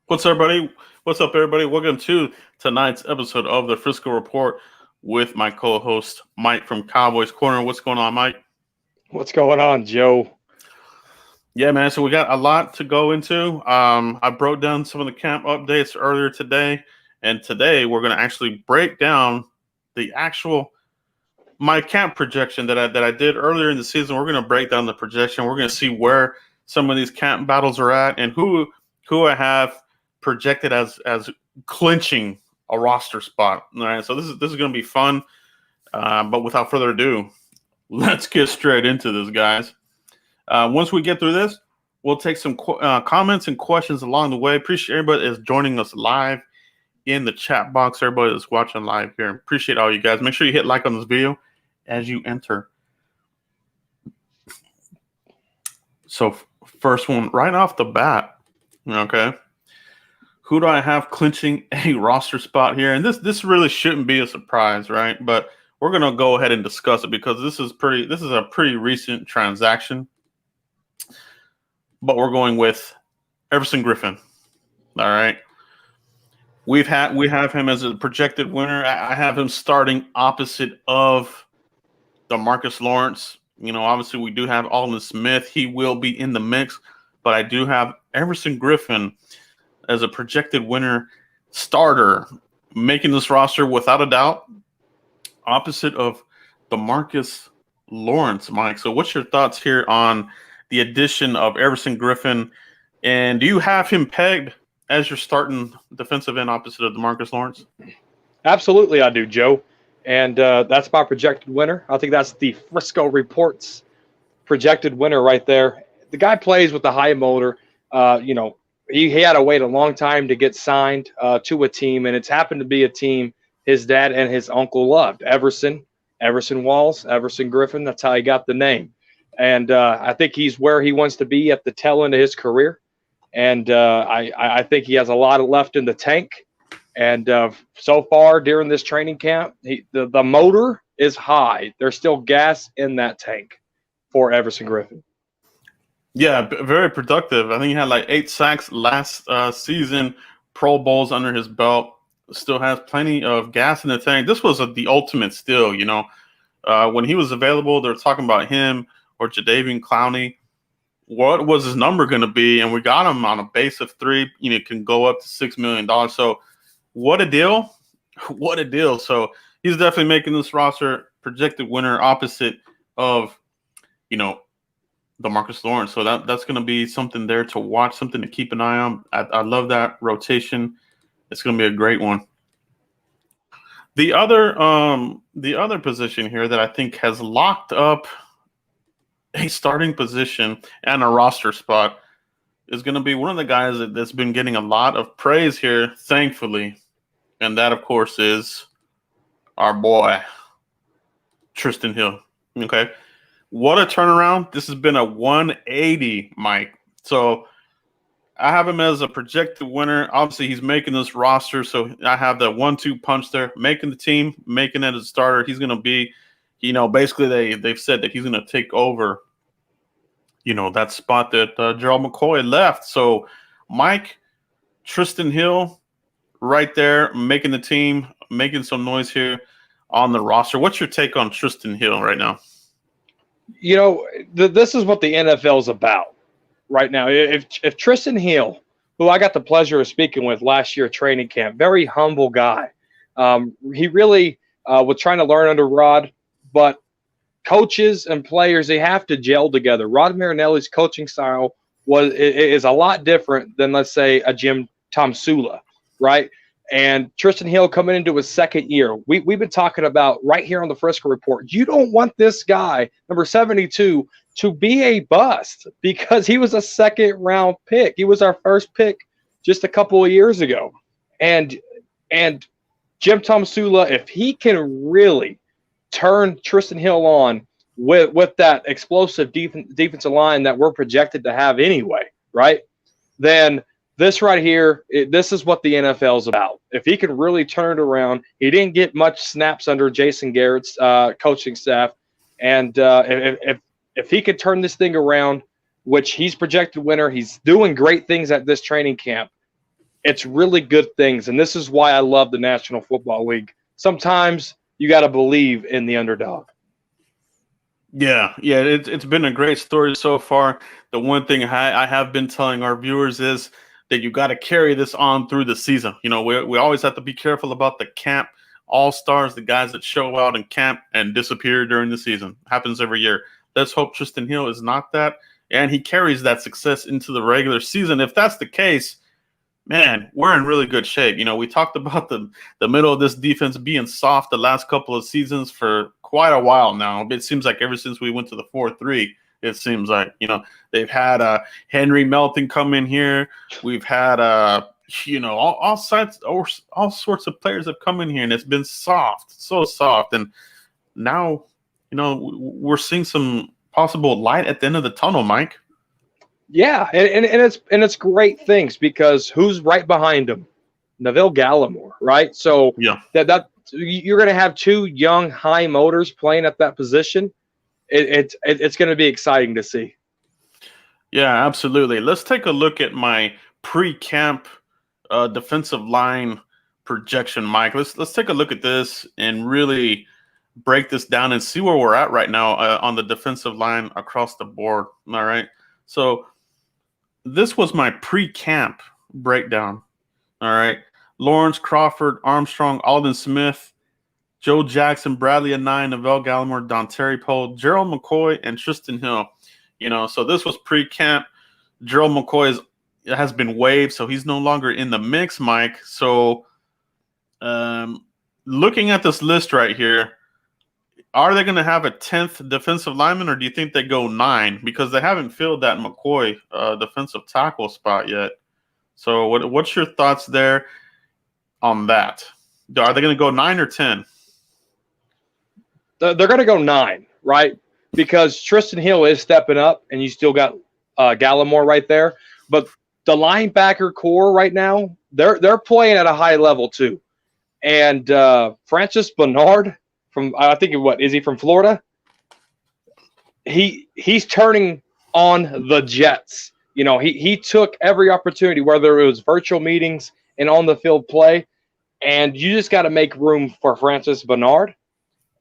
What's everybody? What's up, everybody? Welcome to tonight's episode of the Frisco Report with my co-host Mike from Cowboys Corner. What's going on, Mike? What's going on, Joe? Yeah, man. So we got a lot to go into. I broke down some of the camp updates earlier today, and today we're going to actually break down the actual my camp projection that I did earlier in the season. We're going to break down the projection. We're going to see where some of these camp battles are at and who I have projected as clinching a roster spot. All right, so this is going to be fun. But without further ado, let's get straight into this, guys. Once we get through this, we'll take some comments and questions along the way. Appreciate everybody that's joining us live in the chat box. Everybody that's watching live here, appreciate all you guys. Make sure you hit like on this video as you enter. So first one, right off the bat, okay. Who do I have clinching a roster spot here? And this really shouldn't be a surprise, right? But we're gonna go ahead and discuss it because this is a pretty recent transaction. But we're going with Everson Griffen. All right. We have him as a projected winner. I have him starting opposite of DeMarcus Lawrence. You know, obviously we do have Aldon Smith. He will be in the mix, but I do have Everson Griffen as a projected winner starter, making this roster without a doubt, opposite of DeMarcus Lawrence, Mike. So what's your thoughts here on the addition of Everson Griffen? And do you have him pegged as your starting defensive end opposite of DeMarcus Lawrence? Absolutely, I do, Joe. And that's my projected winner. I think that's the Frisco Report's projected winner right there. The guy plays with the high motor. He had to wait a long time to get signed to a team, and it's happened to be a team his dad and his uncle loved. Everson Walls, Everson Griffen. That's how he got the name. And I think he's where he wants to be at the tail end of his career. And I think he has a lot left in the tank. And so far during this training camp, the motor is high. There's still gas in that tank for Everson Griffen. Yeah, very productive. I think he had like 8 sacks last season, Pro Bowls under his belt. Still has plenty of gas in the tank. This was the ultimate steal, you know. When he was available, they were talking about him or Jadeveon Clowney. What was his number going to be? And we got him on a base of 3. You know, it can go up to $6 million. So what a deal. What a deal. So he's definitely making this roster projected winner opposite of, you know, DeMarcus Lawrence. So that's going to be something there to watch, something to keep an eye on. I love that rotation. It's going to be a great one. The other position here that I think has locked up a starting position and a roster spot is going to be one of the guys that's been getting a lot of praise here, thankfully. And that, of course, is our boy, Trysten Hill. Okay. What a turnaround. This has been a 180, Mike. So I have him as a projected winner. Obviously, he's making this roster. So I have the 1-2 punch there, making the team, making it as a starter. He's going to be, you know, basically they've said that he's going to take over, you know, that spot that Gerald McCoy left. So Mike, Trysten Hill right there, making the team, making some noise here on the roster. What's your take on Trysten Hill right now? You know, this is what the NFL is about right now. If Trysten Hill, who I got the pleasure of speaking with last year at training camp, very humble guy. He really was trying to learn under Rod, but coaches and players, they have to gel together. Rod Marinelli's coaching style is a lot different than, let's say, a Jim Tomsula, right? And Trysten Hill coming into his second year. We've been talking about right here on the Frisco Report. You don't want this guy, number 72, to be a bust because he was a second-round pick. He was our first pick just a couple of years ago. And Jim Tomsula, if he can really turn Trysten Hill on with that explosive defensive line that we're projected to have anyway, right, then – this right here, this is what the NFL is about. If he can really turn it around, he didn't get much snaps under Jason Garrett's coaching staff. And if he could turn this thing around, which he's projected winner, he's doing great things at this training camp. It's really good things, and this is why I love the National Football League. Sometimes you got to believe in the underdog. Yeah, it's been a great story so far. The one thing I have been telling our viewers is that you got to carry this on through the season. You know, we always have to be careful about the camp all-stars, the guys that show out in camp and disappear during the season. Happens every year. Let's hope Trysten Hill is not that, and he carries that success into the regular season. If that's the case, man, we're in really good shape. You know, we talked about the middle of this defense being soft the last couple of seasons for quite a while now. It seems like ever since we went to the 4-3, it seems like, you know, they've had Henry Melton come in here. We've had you know, all sorts of players have come in here, and it's been soft, so soft. And now, you know, we're seeing some possible light at the end of the tunnel, Mike. Yeah, and it's great things, because who's right behind him? Neville Gallimore, right? So Yeah. that you're going to have two young high motors playing at that position. It's going to be exciting to see. Yeah, absolutely. Let's take a look at my pre-camp defensive line projection, Mike. Let's take a look at this and really break this down and see where we're at right now on the defensive line across the board. All right. So this was my pre-camp breakdown. All right. Lawrence, Crawford, Armstrong, Alden Smith, Joe Jackson, Bradley Anae, Neville Gallimore, Dontari Poe, Gerald McCoy, and Trysten Hill. You know, so this was pre-camp. Gerald McCoy has been waived, so he's no longer in the mix, Mike. So looking at this list right here, are they going to have a 10th defensive lineman, or do you think they go 9? Because they haven't filled that McCoy defensive tackle spot yet. So what's your thoughts there on that? Are they going to go 9 or 10? They're going to go 9, right? Because Trysten Hill is stepping up, and you still got Gallimore right there. But the linebacker core right now, they're playing at a high level too. And Francis Bernard from, I think, what is he from Florida? He's turning on the Jets. You know, he took every opportunity, whether it was virtual meetings and on the field play, and you just got to make room for Francis Bernard.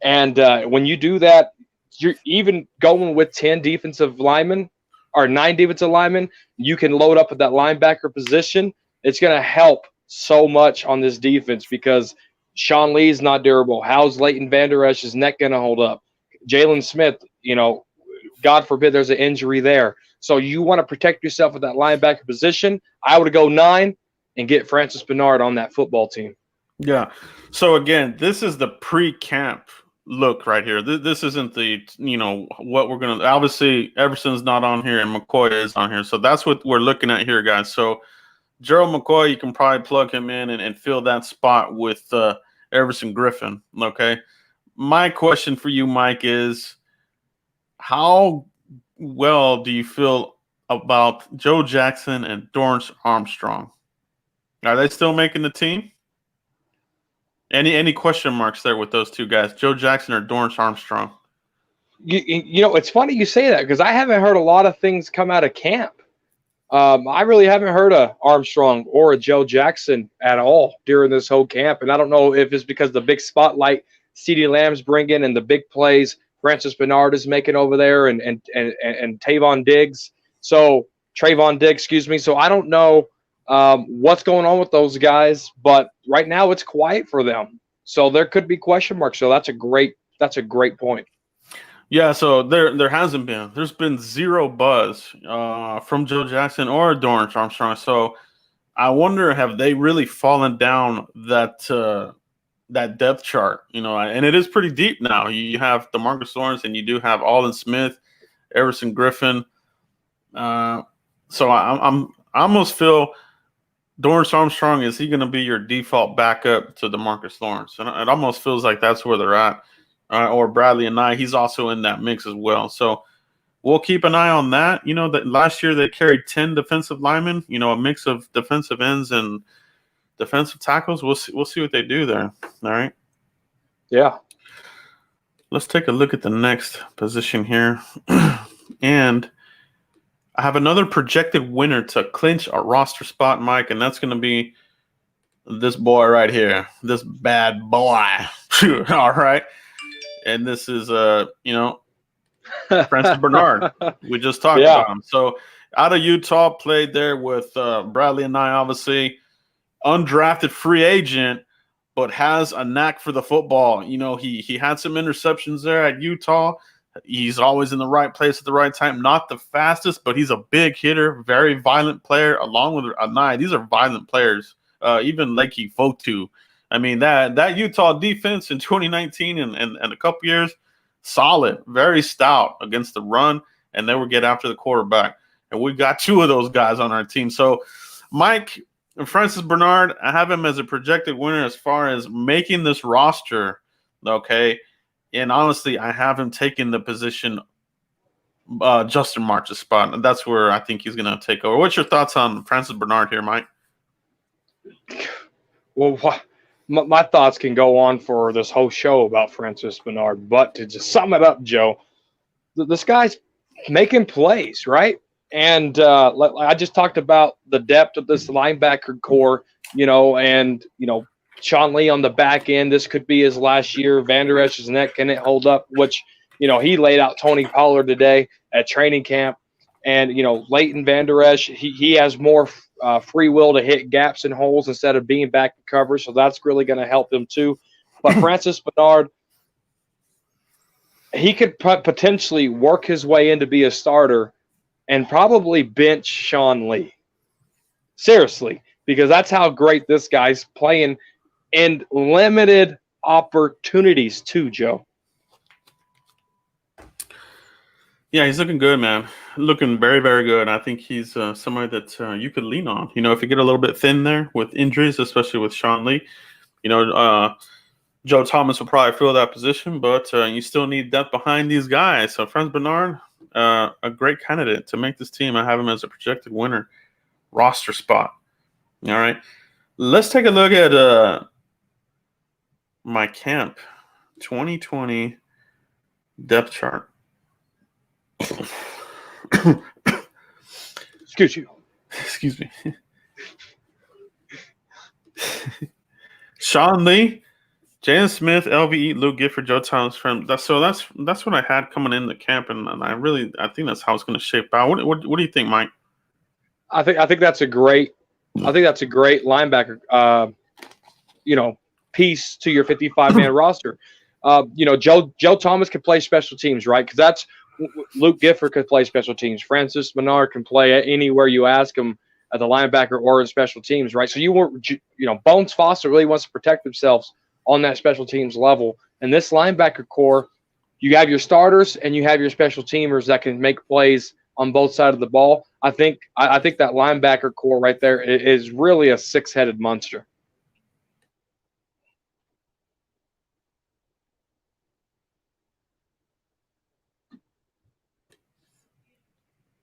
And when you do that, you're even going with 10 defensive linemen or 9 defensive linemen, you can load up at that linebacker position. It's going to help so much on this defense, because Sean Lee's not durable. How's Leighton Vander Esch's neck going to hold up? Jalen Smith, you know, God forbid there's an injury there. So you want to protect yourself at that linebacker position. I would go 9 and get Francis Bernard on that football team. Yeah. So again, this is the pre-camp look right here. This isn't the, you know, what we're going to – obviously, Everson's not on here and McCoy is on here. So that's what we're looking at here, guys. So Gerald McCoy, you can probably plug him in and fill that spot with Everson Griffin, okay? My question for you, Mike, is how well do you feel about Joe Jackson and Dorrance Armstrong? Are they still making the team? Any question marks there with those two guys, Joe Jackson or Dorrance Armstrong? You know, it's funny you say that, because I haven't heard a lot of things come out of camp. I really haven't heard a Armstrong or a Joe Jackson at all during this whole camp, and I don't know if it's because the big spotlight CeeDee Lamb's bringing and the big plays Francis Bernard is making over there, and Trayvon Diggs. So I don't know what's going on with those guys, but right now it's quiet for them. So there could be question marks. So that's a great point. Yeah, so there hasn't been. There's been zero buzz from Joe Jackson or Dorrance Armstrong. So I wonder, have they really fallen down that depth chart? You know, and it is pretty deep now. You have DeMarcus Lawrence, and you do have Alden Smith, Everson Griffin. So I almost feel Dorrance Armstrong, is he going to be your default backup to DeMarcus Lawrence? And it almost feels like that's where they're at. Or Bradley Anae, he's also in that mix as well. So we'll keep an eye on that. You know, that last year they carried 10 defensive linemen, you know, a mix of defensive ends and defensive tackles. We'll see what they do there. All right. Yeah. Let's take a look at the next position here. And I have another projected winner to clinch a roster spot, Mike, and that's going to be this boy right here, this bad boy. All right, and this is Francis Bernard. We just talked about him. So out of Utah, played there with Bradley and I, obviously undrafted free agent, but has a knack for the football. You know, he had some interceptions there at Utah. He's always in the right place at the right time. Not the fastest, but he's a big hitter, very violent player, along with Anai. These are violent players. Even Lakey Fotu. I mean, that Utah defense in 2019 and a couple years, solid, very stout against the run, and they would get after the quarterback. And we got two of those guys on our team. So, Mike, Francis Bernard, I have him as a projected winner as far as making this roster, okay? And honestly, I have him taking the position Justin March's spot. And that's where I think he's going to take over. What's your thoughts on Francis Bernard here, Mike? Well, my thoughts can go on for this whole show about Francis Bernard, but to just sum it up, Joe, this guy's making plays, right? And I just talked about the depth of this linebacker core, and Sean Lee on the back end. This could be his last year. Van Der Esch's neck, can it hold up? Which, he laid out Tony Pollard today at training camp. And, Leighton Van Der Esch, he has more free will to hit gaps and holes instead of being back in coverage. So that's really going to help him too. But Francis Bernard, he could potentially work his way in to be a starter and probably bench Sean Lee. Seriously, because that's how great this guy's playing in limited opportunities too, Joe. Yeah, he's looking good, man. Looking very, very good. I think he's somebody that you could lean on. If you get a little bit thin there with injuries, especially with Sean Lee, Joe Thomas will probably fill that position, but you still need depth behind these guys. So Francis Bernard, a great candidate to make this team. I have him as a projected winner roster spot. All right. Let's take a look at my camp 2020 depth chart. Excuse me. Sean Lee, Jalen Smith, LVE, Luke Gifford, Joe Thomas. That's what I had coming in the camp, and I think that's how it's going to shape out. What do you think, Mike? I think that's a great linebacker piece to your 55-man roster. Joe Thomas can play special teams, right? Because that's Luke Gifford could play special teams. Francis Bernard can play anywhere you ask him at the linebacker or in special teams, right? So Bones Foster really wants to protect themselves on that special teams level. And this linebacker core, you have your starters and you have your special teamers that can make plays on both sides of the ball. I think that linebacker core right there is really a six-headed monster.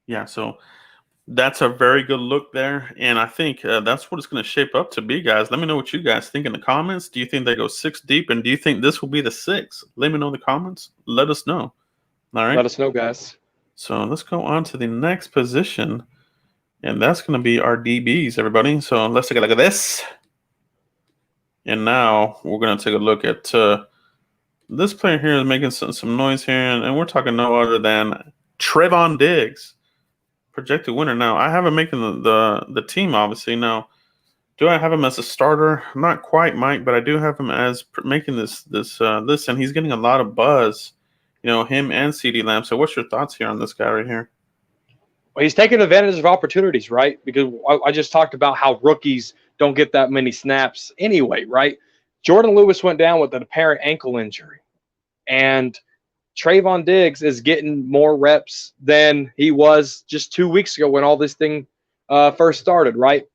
Yeah, so that's a very good look there, and I think that's what it's going to shape up to be, guys. Let me know what you guys think in the comments. Do you think they go 6 deep, and do you think this will be the 6? Let me know in the comments. Let us know. All right? Let us know, guys. So let's go on to the next position, and that's going to be our DBs, everybody. So let's take a look at this. And now we're going to take a look at this player here is making some noise here, and we're talking no other than Trevon Diggs. Projected winner. Now I have him making the team, obviously. Now, do I have him as a starter? Not quite, Mike, but I do have him as making this, and he's getting a lot of buzz. Him and CeeDee Lamb. So, what's your thoughts here on this guy right here? Well, he's taking advantage of opportunities, right? Because I just talked about how rookies don't get that many snaps anyway, right? Jordan Lewis went down with an apparent ankle injury, and Trevon Diggs is getting more reps than he was just 2 weeks ago when all this thing first started, right?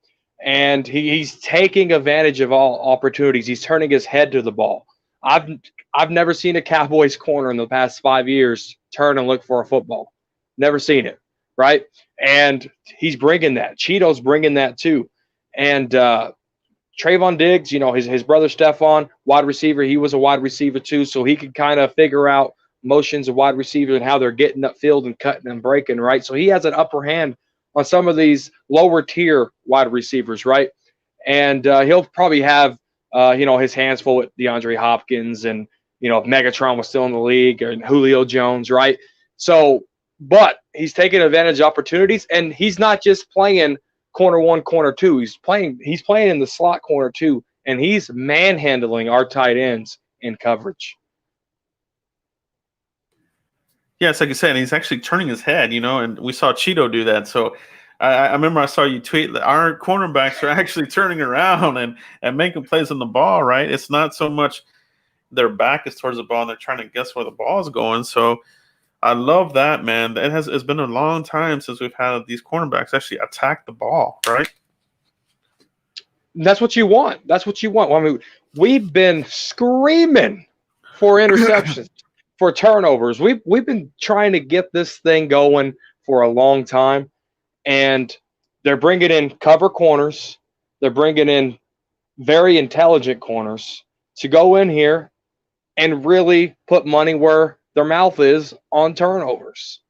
And he's taking advantage of all opportunities. He's turning his head to the ball. I've never seen a Cowboys corner in the past 5 years turn and look for a football. Never seen it, right? And he's bringing that. Cheeto's bringing that too. And Trevon Diggs, his brother Stephon, wide receiver, he was a wide receiver too, so he could kind of figure out motions of wide receivers and how they're getting upfield and cutting and breaking, right? So he has an upper hand on some of these lower tier wide receivers, right? And he'll probably have, his hands full with DeAndre Hopkins and, if Megatron was still in the league, and Julio Jones, right? So, but he's taking advantage of opportunities, and he's not just playing corner one, corner two. He's playing in the slot corner too, and he's manhandling our tight ends in coverage. Yeah, it's like you said, he's actually turning his head, and we saw Cheeto do that. So I remember I saw you tweet that our cornerbacks are actually turning around and making plays on the ball, right? It's not so much their back is towards the ball and they're trying to guess where the ball is going. So I love that, man. It's been a long time since we've had these cornerbacks actually attack the ball, right? That's what you want. That's what you want. I mean, we've been screaming for interceptions, for turnovers. We've been trying to get this thing going for a long time, and they're bringing in cover corners. They're bringing in very intelligent corners to go in here and really put money where their mouth is on turnovers.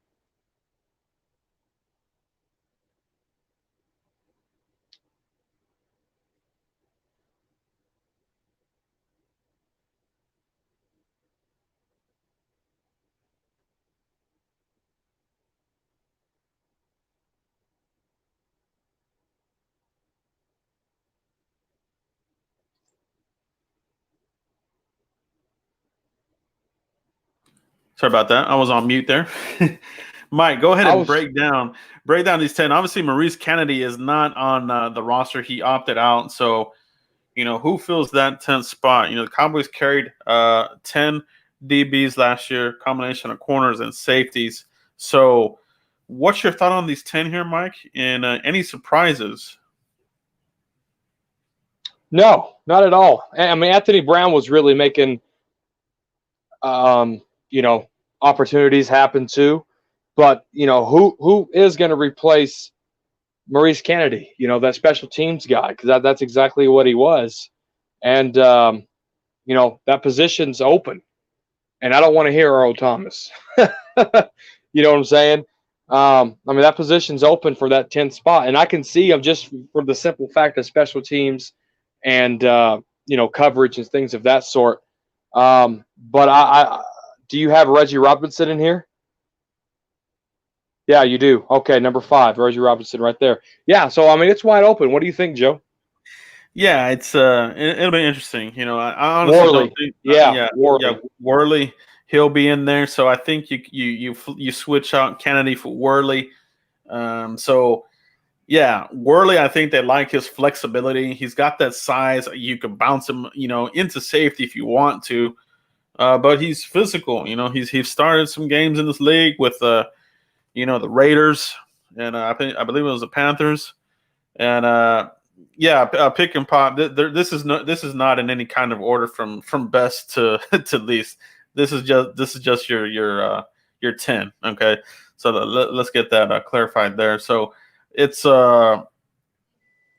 Sorry about that. I was on mute there. Mike, go ahead and break down these 10. Obviously, Maurice Kennedy is not on the roster. He opted out. So, who fills that 10th spot? The Cowboys carried 10 DBs last year, combination of corners and safeties. So, what's your thought on these 10 here, Mike? And any surprises? No, not at all. I mean, Anthony Brown was really making, opportunities happen too. But, who is going to replace Maurice Kennedy, that special teams guy? Because that's exactly what he was. And, that position's open. And I don't want to hear Earl Thomas. You know what I'm saying? I mean, that position's open for that 10th spot. And I can see him just for the simple fact of special teams and, coverage and things of that sort. But I do you have Reggie Robinson in here? Yeah, you do. Okay, number 5, Reggie Robinson right there. Yeah, so I mean it's wide open. What do you think, Joe? Yeah, it'll be interesting. I honestly Worley. don't think Worley. Yeah, Worley, he'll be in there. So I think you switch out Kennedy for Worley. So yeah, Worley, I think they like his flexibility. He's got that size. You can bounce him, into safety if you want to. But he's physical. He's started some games in this league with the Raiders, and I believe it was the Panthers, and pick and pop. This is not in any kind of order from best to to least. This is just your 10. Okay, so let's get that clarified there. So it's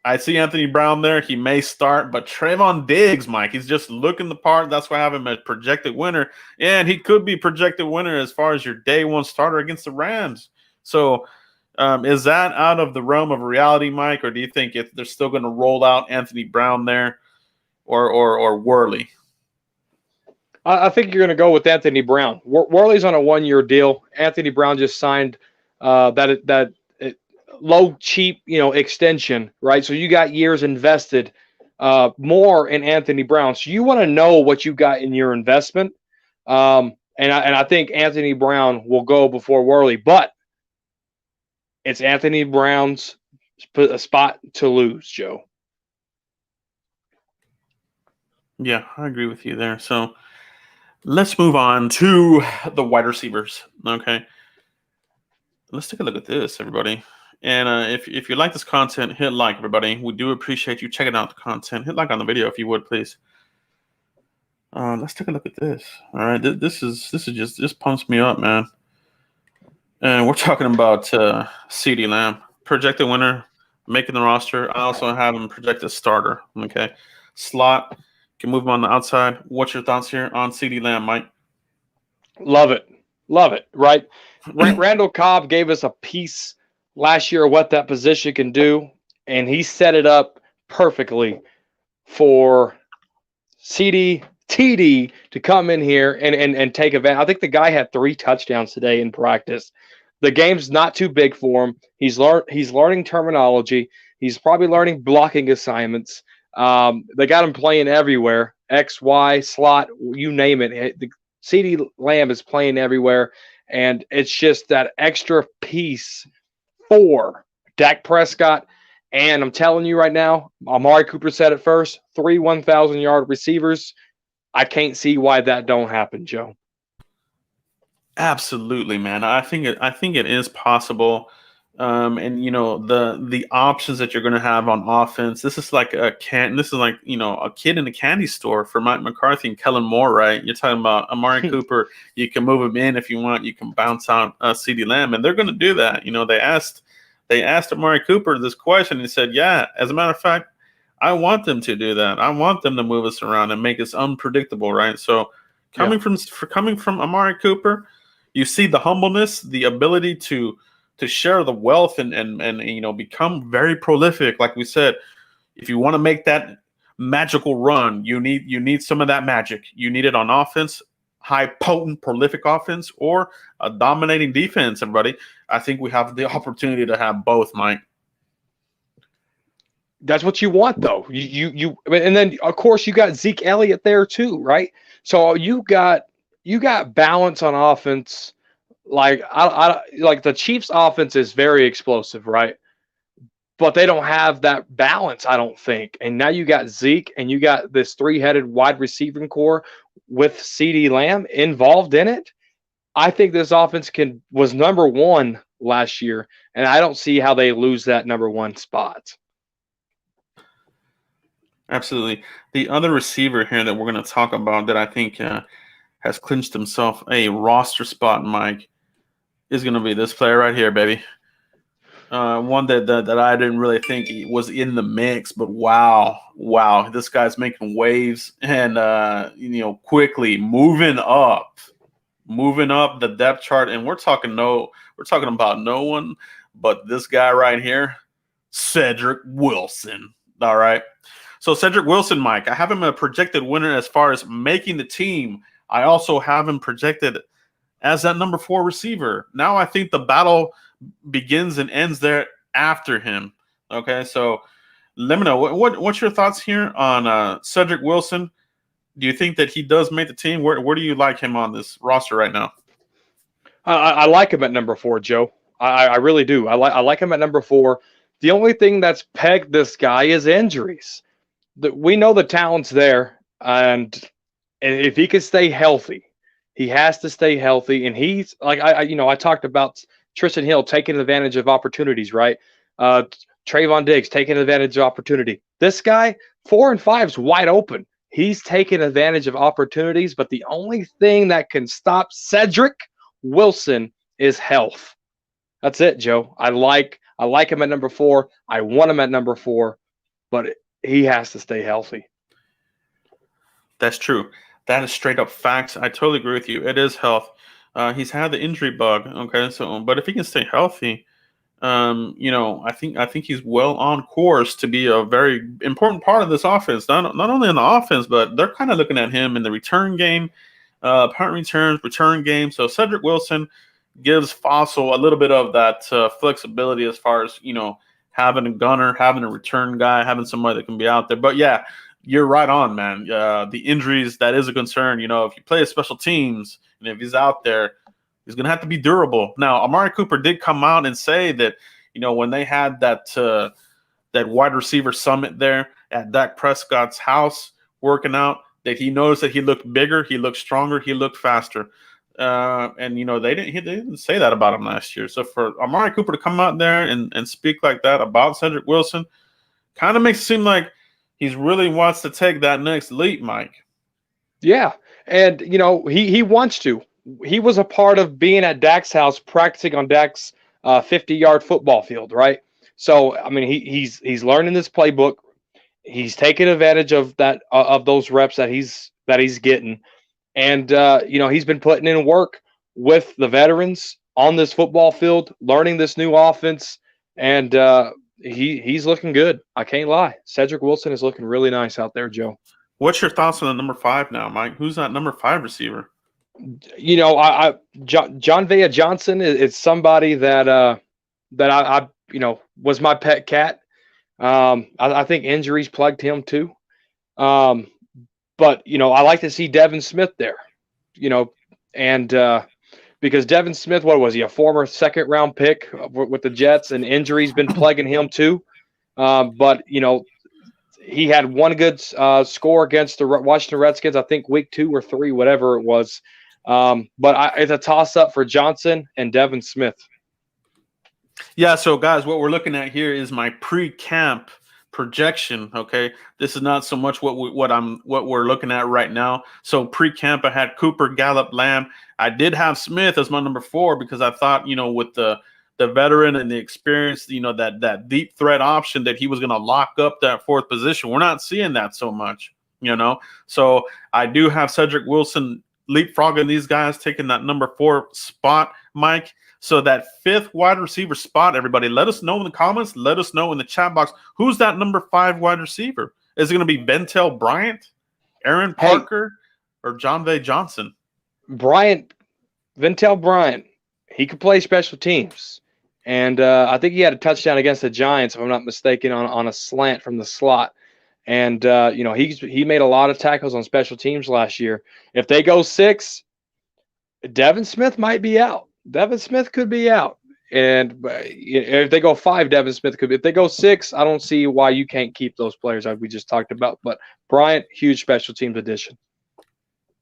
I see Anthony Brown there. He may start, but Trayvon Diggs, Mike, he's just looking the part. That's why I have him as projected winner. And he could be projected winner as far as your day one starter against the Rams. So is that out of the realm of reality, Mike, or do you think they're still going to roll out Anthony Brown there or Worley? I think you're going to go with Anthony Brown. Worley's on a 1-year deal. Anthony Brown just signed that low, cheap, extension, right? So you got years invested more in Anthony Brown. So you want to know what you got in your investment. And I think Anthony Brown will go before Worley, but it's Anthony Brown's spot to lose, Joe. Yeah, I agree with you there. So let's move on to the wide receivers. Okay. Let's take a look at this, everybody. And if you like this content, hit like, everybody. We do appreciate you checking out the content. Hit like on the video if you would, please. Let's take a look at this. All right, this pumps me up, man. And we're talking about CeeDee Lamb, projected winner, making the roster. I also have him projected starter. Okay, slot, can move him on the outside. What's your thoughts here on CeeDee Lamb, Mike? Love it. Love it. Right. Randall Cobb gave us a piece last year of what that position can do, and he set it up perfectly for TD to come in here and take advantage. I think the guy had 3 touchdowns today in practice. The game's not too big for him. He's learning terminology. He's probably learning blocking assignments. They got him playing everywhere. X, Y, slot, you name it. The CeeDee Lamb is playing everywhere, and it's just that extra piece for Dak Prescott. And I'm telling you right now, Amari Cooper said it first, 3 1,000-yard receivers. I can't see why that don't happen, Joe. Absolutely, man. I think it is possible. And the options that you're going to have on offense. This is like a kid in a candy store for Mike McCarthy and Kellen Moore, right? You're talking about Amari Cooper. You can move him in if you want. You can bounce out CeeDee Lamb, and they're going to do that. They asked Amari Cooper this question, and he said, "Yeah, as a matter of fact, I want them to do that. I want them to move us around and make us unpredictable, right?" So coming from Amari Cooper, you see the humbleness, the ability to share the wealth and become very prolific. Like we said, if you want to make that magical run, you need some of that magic. You need it on offense, high potent, prolific offense, or a dominating defense. Everybody, I think we have the opportunity to have both, Mike. That's what you want, though. And then of course you got Zeke Elliott there too, right? So you got balance on offense. Like like the Chiefs' offense is very explosive, right? But they don't have that balance, I don't think. And now you got Zeke, and you got this 3-headed wide receiving core with CeeDee Lamb involved in it. I think this offense was number 1 last year, and I don't see how they lose that number 1 spot. Absolutely. The other receiver here that we're going to talk about that I think has clinched himself a roster spot, Mike, is going to be this player right here, baby. One that I didn't really think he was in the mix, but wow, this guy's making waves and quickly moving up the depth chart, and we're talking about no one but this guy right here, Cedric Wilson. All right. So Cedric Wilson, Mike, I have him a projected winner as far as making the team. I also have him projected as that number 4 receiver. Now I think the battle begins and ends there after him. Okay, so let me know what's your thoughts here on Cedric Wilson. Do you think that he does make the team? Where do you like him on this roster right now? I like him at number 4, Joe. I really do. I like him at number 4. The only thing that's pegged this guy is injuries. We know the talent's there, and if he can stay healthy, he has to stay healthy. And he's like I talked about Trysten Hill taking advantage of opportunities, right? Trayvon Diggs taking advantage of opportunity. This guy, 4 and 5 is wide open. He's taking advantage of opportunities, but the only thing that can stop Cedric Wilson is health. That's it, Joe. I like him at number 4. I want him at number 4, but he has to stay healthy. That's true. That is straight up facts. I totally agree with you. It is health. He's had the injury bug. Okay, so but if he can stay healthy, I think he's well on course to be a very important part of this offense. Not only in the offense, but they're kind of looking at him in the return game, punt returns, return game. So Cedric Wilson gives Fossil a little bit of that flexibility as far as having a gunner, having a return guy, having somebody that can be out there. But yeah, you're right on, man. The injuries, that is a concern. If you play special teams and if he's out there, he's going to have to be durable. Now, Amari Cooper did come out and say that, when they had that wide receiver summit there at Dak Prescott's house working out, that he noticed that he looked bigger, he looked stronger, he looked faster. And they didn't say that about him last year. So for Amari Cooper to come out there and speak like that about Cedric Wilson kind of makes it seem like he really wants to take that next leap, Mike. Yeah, and he wants to. He was a part of being at Dak's house practicing on Dak's 50-yard football field, right? So I mean, he's learning this playbook. He's taking advantage of that of those reps that he's getting. And, he's been putting in work with the veterans on this football field, learning this new offense. And he's looking good. I can't lie. Cedric Wilson is looking really nice out there, Joe. What's your thoughts on the number 5 now, Mike? Who's that number 5 receiver? John Vea Johnson is somebody that I was my pet cat. I think injuries plagued him too. But I like to see Devin Smith there, and because Devin Smith, what was he, a former second-round pick with the Jets, and injuries been plaguing him too. But he had one good score against the Washington Redskins, I think week 2 or 3, whatever it was. But it's a toss-up for Johnson and Devin Smith. Yeah, so guys, what we're looking at here is my pre-camp projection. Okay, this is not so much what we're looking at right now. So pre-camp, I had Cooper, Gallup, Lamb. I did have Smith as my number 4 because I thought, with the veteran and the experience, that deep threat option, that he was going to lock up that 4th position. We're not seeing that so much, So I do have Cedric Wilson leapfrogging these guys, taking that number 4 spot, Mike. So that 5th wide receiver spot, everybody, let us know in the comments. Let us know in the chat box. Who's that number 5 wide receiver? Is it going to be Ventel Bryant, Aaron Parker, or John Vea Johnson? Ventel Bryant. He could play special teams. And I think he had a touchdown against the Giants, if I'm not mistaken, on a slant from the slot. And, he made a lot of tackles on special teams last year. If they go 6, Devin Smith might be out. Devin Smith could be out. And if they go 5, Devin Smith could be. If they go 6, I don't see why you can't keep those players like we just talked about. But Bryant, huge special teams addition.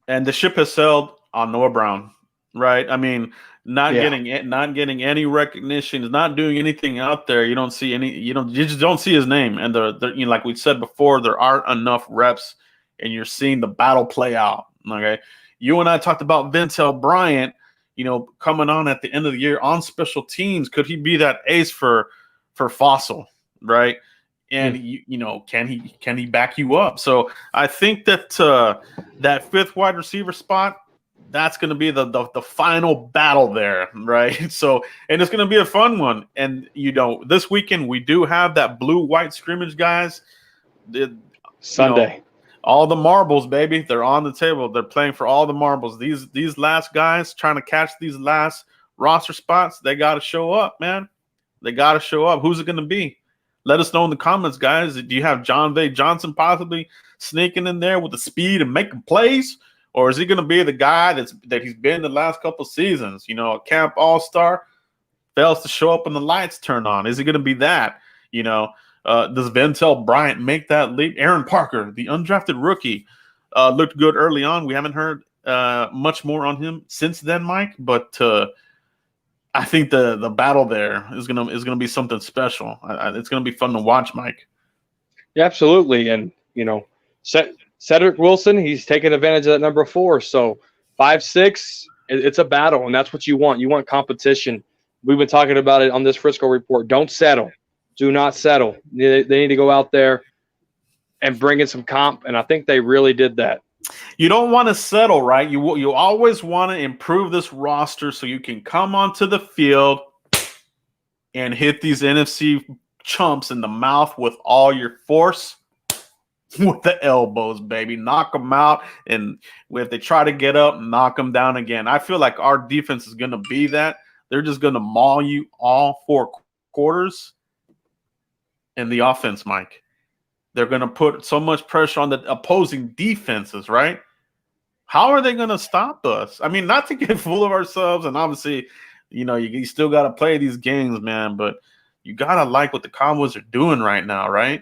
And the ship has sailed on Noah Brown, right? I mean, not getting any recognition, not doing anything out there. You don't see any. You just don't see his name. And like we said before, there aren't enough reps, and you're seeing the battle play out. Okay, you and I talked about Ventel Bryant. Coming on at the end of the year on special teams, could he be that ace for Fossil, right? And can he back you up? So I think that that 5th wide receiver spot, that's going to be the final battle there, right? So, and it's going to be a fun one. And this weekend we do have that blue-white scrimmage, guys. Sunday. All the marbles, baby. They're on the table. They're playing for all the marbles. These last guys trying to catch these last roster spots, they got to show up, man. They got to show up. Who's it going to be? Let us know in the comments, guys. Do you have John Vea Johnson possibly sneaking in there with the speed and making plays? Or is he going to be the guy that he's been the last couple seasons? A camp all-star, fails to show up when the lights turn on. Is he going to be that? Does Ventel Bryant make that leap? Aaron Parker, the undrafted rookie, looked good early on. We haven't heard much more on him since then, Mike. But I think the battle there is gonna be something special. It's gonna be fun to watch, Mike. Yeah, absolutely. And Cedric Wilson, he's taking advantage of that number 4. So 5, 6, it's a battle, and that's what you want. You want competition. We've been talking about it on this Frisco report. Don't settle. Do not settle. They need to go out there and bring in some comp, and I think they really did that. You don't want to settle, right? You always want to improve this roster so you can come onto the field and hit these NFC chumps in the mouth with all your force, with the elbows, baby. Knock them out, and if they try to get up, knock them down again. I feel like our defense is going to be that. They're just going to maul you all 4 quarters. In the offense, Mike, they're going to put so much pressure on the opposing defenses, right? How are they going to stop us? I mean, not to get full of ourselves, and obviously, you still got to play these games, man, but you got to like what the Cowboys are doing right now, right?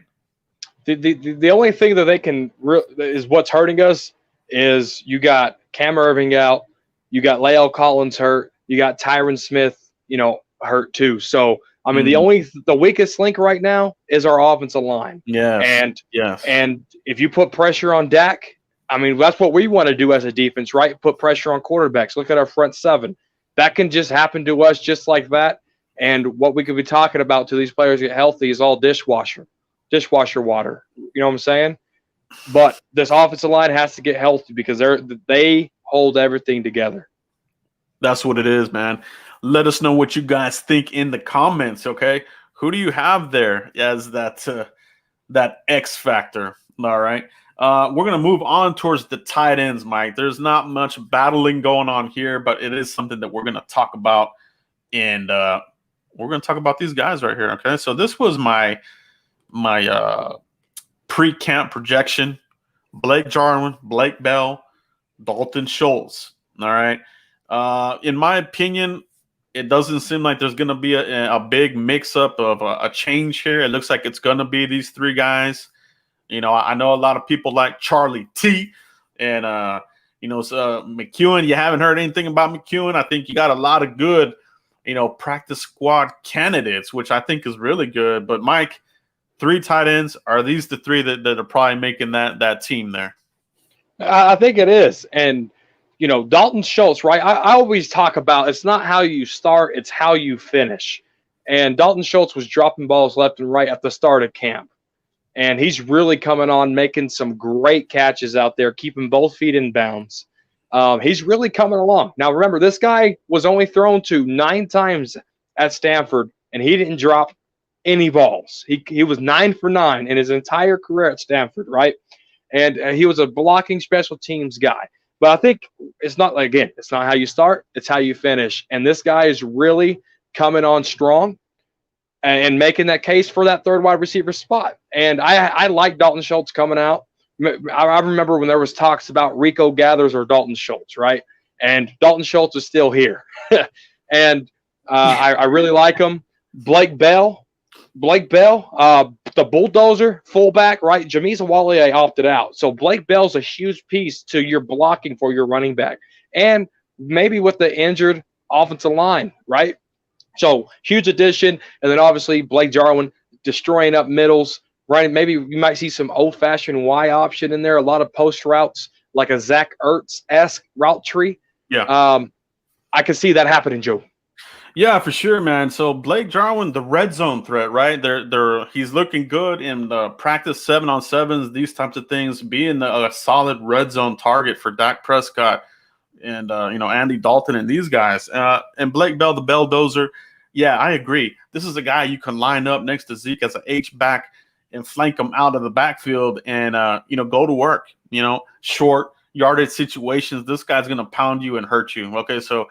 The only thing that they can is what's hurting us is you got Cam Irving out, you got Lael Collins hurt, you got Tyron Smith, hurt too. So I mean, the weakest link right now is our offensive line. Yeah. And if you put pressure on Dak, I mean, that's what we want to do as a defense, right? Put pressure on quarterbacks. Look at our front 7. That can just happen to us just like that. And what we could be talking about till these players get healthy is all dishwasher water. You know what I'm saying? But this offensive line has to get healthy because they hold everything together. That's what it is, man. Let us know what you guys think in the comments, okay? Who do you have there as that X factor? All right. We're going to move on towards the tight ends, Mike. There's not much battling going on here, but it is something that we're going to talk about. And we're going to talk about these guys right here, okay? So this was my pre-camp projection. Blake Jarwin, Blake Bell, Dalton Schultz. All right. In my opinion, it doesn't seem like there's going to be a big mix-up of a change here. It looks like it's going to be these three guys. You know, I know a lot of people like Charlie T. And, McEwen. You haven't heard anything about McEwen. I think you got a lot of good, practice squad candidates, which I think is really good. But, Mike, 3 tight ends, are these the 3 that are probably making that team there? I think it is. And, Dalton Schultz, right? I always talk about it's not how you start, it's how you finish. And Dalton Schultz was dropping balls left and right at the start of camp. And he's really coming on, making some great catches out there, keeping both feet in bounds. He's really coming along. Now, remember, this guy was only thrown to 9 times at Stanford, and he didn't drop any balls. He was 9 for 9 in his entire career at Stanford, right? And he was a blocking special teams guy. But I think it's not how you start, it's how you finish. And this guy is really coming on strong and making that case for that third wide receiver spot. And I like Dalton Schultz coming out. I remember when there was talks about Rico Gathers or Dalton Schultz, right? And Dalton Schultz is still here. And I really like him. Blake Bell, the bulldozer fullback, right? Jameis Awaliye opted out. So Blake Bell's a huge piece to your blocking for your running back. And maybe with the injured offensive line, right? So huge addition. And then obviously Blake Jarwin destroying up middles, right? Maybe you might see some old-fashioned Y option in there, a lot of post routes, like a Zach Ertz-esque route tree. Yeah. I could see that happening, Joe. Yeah, for sure, man. So Blake Jarwin, the red zone threat, right? He's looking good in the practice 7-on-7s, these types of things, being a solid red zone target for Dak Prescott and Andy Dalton and these guys. And Blake Bell, the Belldozer. Yeah, I agree. This is a guy you can line up next to Zeke as an H-back and flank him out of the backfield and go to work. Short yardage situations. This guy's gonna pound you and hurt you. Okay, so.